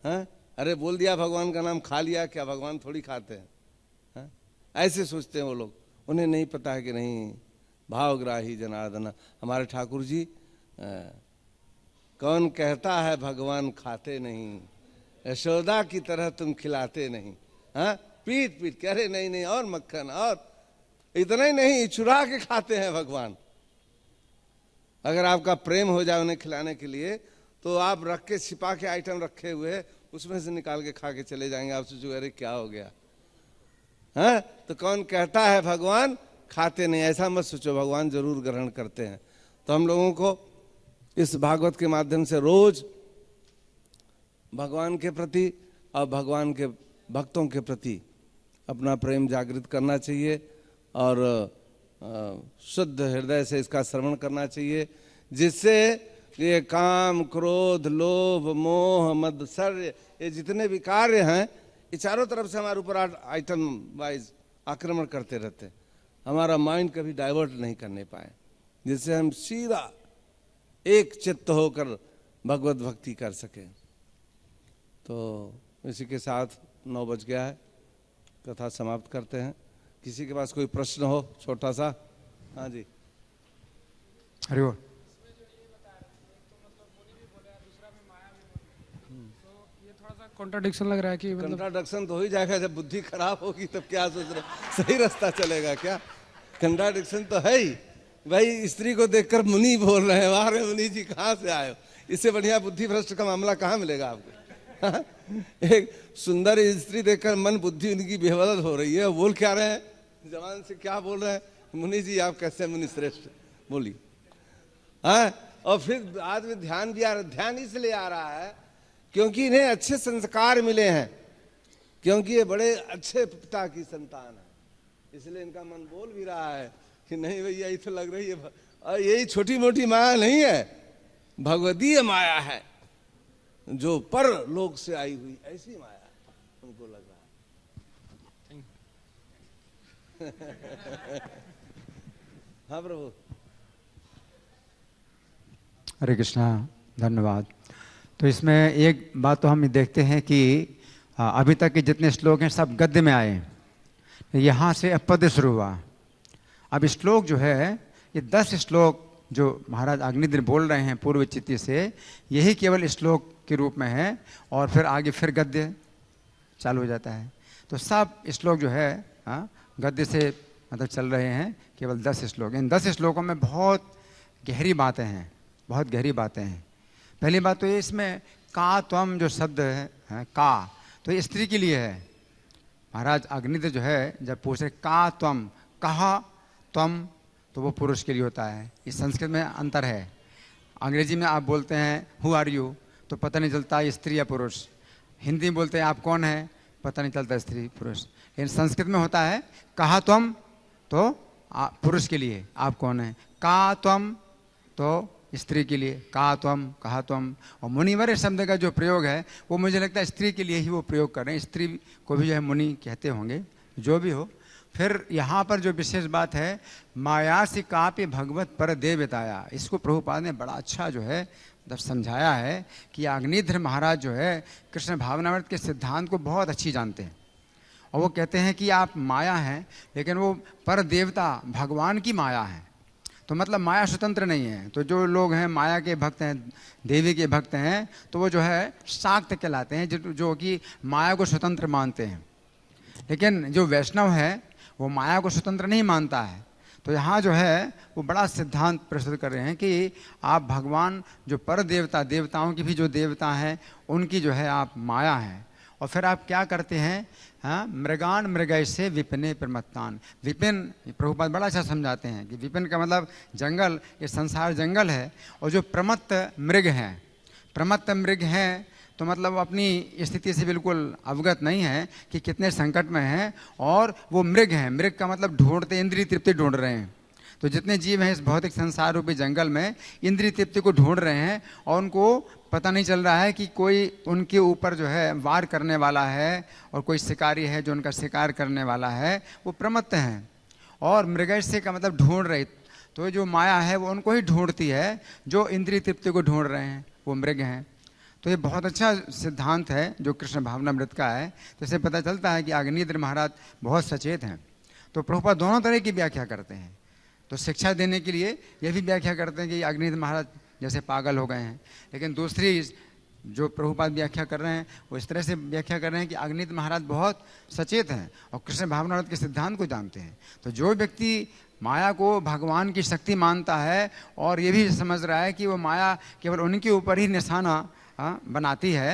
हाँ, अरे बोल दिया भगवान का नाम, खा लिया क्या, भगवान थोड़ी खाते हैं। हाँ? ऐसे सोचते हैं वो लोग, उन्हें नहीं पता है कि नहीं, भावग्राही जनार्दन। हमारे ठाकुर जी, कौन कहता है भगवान खाते नहीं, यशोदा की तरह तुम खिलाते नहीं। हाँ, पीट पीट कह रहे नहीं नहीं, और मक्खन, और इतना ही नहीं, चुरा के खाते हैं भगवान। अगर आपका प्रेम हो जाए उन्हें खिलाने के लिए, तो आप रख के छिपा के आइटम रखे हुए, उसमें से निकाल के खा के चले जाएंगे, आप सोचो अरे क्या हो गया। हाँ, तो कौन कहता है भगवान खाते नहीं, ऐसा मत सोचो, भगवान जरूर ग्रहण करते हैं। तो हम लोगों को इस भागवत के माध्यम से रोज भगवान के प्रति और भगवान के भक्तों के प्रति अपना प्रेम जागृत करना चाहिए, और शुद्ध हृदय से इसका श्रवण करना चाहिए, जिससे ये काम, क्रोध, लोभ, मोह, मत्सर्य, ये जितने भी कार्य हैं, ये चारों तरफ से हमारे ऊपर आइटम वाइज आक्रमण करते रहते हैं, हमारा माइंड कभी डाइवर्ट नहीं करने पाए, जिससे हम सीधा एक चित्त होकर भगवत भक्ति कर सकें। तो इसी के साथ 9 बज गया है, कथा समाप्त करते हैं। किसी के पास कोई प्रश्न हो छोटा सा? हाँ जी, हरि बोल। कॉन्ट्राडिक्शन लग रहा है कि कंट्राडिक्शन तो हो ही जाएगा, जब बुद्धि खराब होगी तब क्या सोच रहे, सही रास्ता चलेगा क्या? कंट्राडिक्शन तो है ही भाई, स्त्री को देखकर मुनि बोल रहे हैं, वाह रे मुनि जी कहाँ से आए हो, इससे बढ़िया बुद्धि भ्रष्ट का मामला कहाँ मिलेगा आपको। एक सुंदर स्त्री देखकर मन बुद्धि उनकी बेवदल हो रही है, बोल क्या रहे हैं, जवान से क्या बोल रहे हैं, मुनि जी आप कैसे मुनि श्रेष्ठ, बोली। हाँ, और फिर आज में ध्यान भी आ रहा, ध्यान इसलिए आ रहा है क्योंकि इन्हें अच्छे संस्कार मिले हैं, क्योंकि ये बड़े अच्छे पिता की संतान है, इसलिए इनका मन बोल भी रहा है कि नहीं भैया ये तो लग रही है, और यही छोटी मोटी माया नहीं है, भगवदीय माया है, जो पर लोक से आई हुई ऐसी माया उनको लग रहा है। हाँ प्रभु। हरे कृष्णा, धन्यवाद। तो इसमें एक बात तो हम देखते हैं कि अभी तक के जितने श्लोक हैं सब गद्य में आए, यहाँ से पद्य शुरू हुआ। अब श्लोक जो है ये 10 श्लोक जो महाराज अग्निद्र बोल रहे हैं पूर्व चित्ती से, यही केवल श्लोक के रूप में है, और फिर आगे फिर गद्य चालू हो जाता है। तो सब श्लोक जो है गद्य से मतलब चल रहे हैं, केवल 10 श्लोक। इन 10 श्लोकों में बहुत गहरी बातें हैं, बहुत गहरी बातें हैं। पहली बात तो ये, इसमें का त्वम जो शब्द है का, तो ये स्त्री के लिए है। महाराज अग्निदेव जो है जब पूछे का त्वम, कहा त्वम, तो वो पुरुष के लिए होता है। इस संस्कृत में अंतर है। अंग्रेजी में आप बोलते हैं हु आर यू, तो पता नहीं चलता ये स्त्री या पुरुष। हिंदी में बोलते हैं आप कौन है, पता नहीं चलता स्त्री पुरुष। लेकिन संस्कृत में होता है कहा त्वम, तो पुरुष के लिए आप कौन है, का त्वम तो स्त्री के लिए, का त्वम, कहा त्वम। और मुनिवर शब्द का जो प्रयोग है वो मुझे लगता है स्त्री के लिए ही वो प्रयोग कर रहे हैं। स्त्री को भी जो है मुनि कहते होंगे, जो भी हो। फिर यहाँ पर जो विशेष बात है, माया से कापि भगवत पर देवताया, इसको प्रभुपाद ने बड़ा अच्छा जो है समझाया है कि अग्निध्र महाराज जो है कृष्ण भावनामृत के सिद्धांत को बहुत अच्छी जानते हैं। और वो कहते हैं कि आप माया हैं, लेकिन वो पर देवता भगवान की माया है। तो मतलब माया स्वतंत्र नहीं है। तो जो लोग हैं माया के भक्त हैं, देवी के भक्त हैं, तो वो जो है शाक्त कहलाते हैं, जो कि माया को स्वतंत्र मानते हैं। लेकिन जो वैष्णव है वो माया को स्वतंत्र नहीं मानता है। तो यहाँ जो है वो बड़ा सिद्धांत प्रस्तुत कर रहे हैं कि आप भगवान जो पर देवता, देवताओं की भी जो देवता हैं, उनकी जो है आप माया हैं। और फिर आप क्या करते हैं, हाँ, मृगान मृगय से विपिने प्रमत्तान। विपिन प्रभुपाद बड़ा अच्छा समझाते हैं कि विपिन का मतलब जंगल, ये संसार जंगल है। और जो प्रमत्त मृग हैं, प्रमत्त मृग हैं तो मतलब वो अपनी स्थिति से बिल्कुल अवगत नहीं है कि कितने संकट में हैं, और वो मृग हैं। मृग का मतलब ढूंढते, इंद्रिय तृप्ति ढूंढ रहे हैं। तो जितने जीव हैं इस भौतिक संसार रूपी जंगल में इंद्रिय तृप्ति को ढूंढ रहे हैं, और उनको पता नहीं चल रहा है कि कोई उनके ऊपर जो है वार करने वाला है, और कोई शिकारी है जो उनका शिकार करने वाला है, वो प्रमत्त हैं। और मृगैस्य का मतलब ढूंढ रहे, तो जो माया है वो उनको ही ढूंढती है, जो इंद्रिय तृप्ति को ढूंढ रहे हैं वो मृग हैं। तो ये बहुत अच्छा सिद्धांत है जो कृष्ण भावनामृत का है। तो इससे पता चलता है कि अग्निध्र महाराज बहुत सचेत हैं। तो प्रभुपाद दोनों तरह की व्याख्या करते हैं। तो शिक्षा देने के लिए ये भी व्याख्या करते हैं कि अग्निध्र महाराज जैसे पागल हो गए हैं, लेकिन दूसरी जो प्रभुपाद व्याख्या कर रहे हैं वो इस तरह से व्याख्या कर रहे हैं कि अग्निध्र महाराज बहुत सचेत हैं और कृष्ण भावनामृत के सिद्धांत को जानते हैं। तो जो व्यक्ति माया को भगवान की शक्ति मानता है और ये भी समझ रहा है कि वो माया केवल उनके ऊपर ही निशाना बनाती है,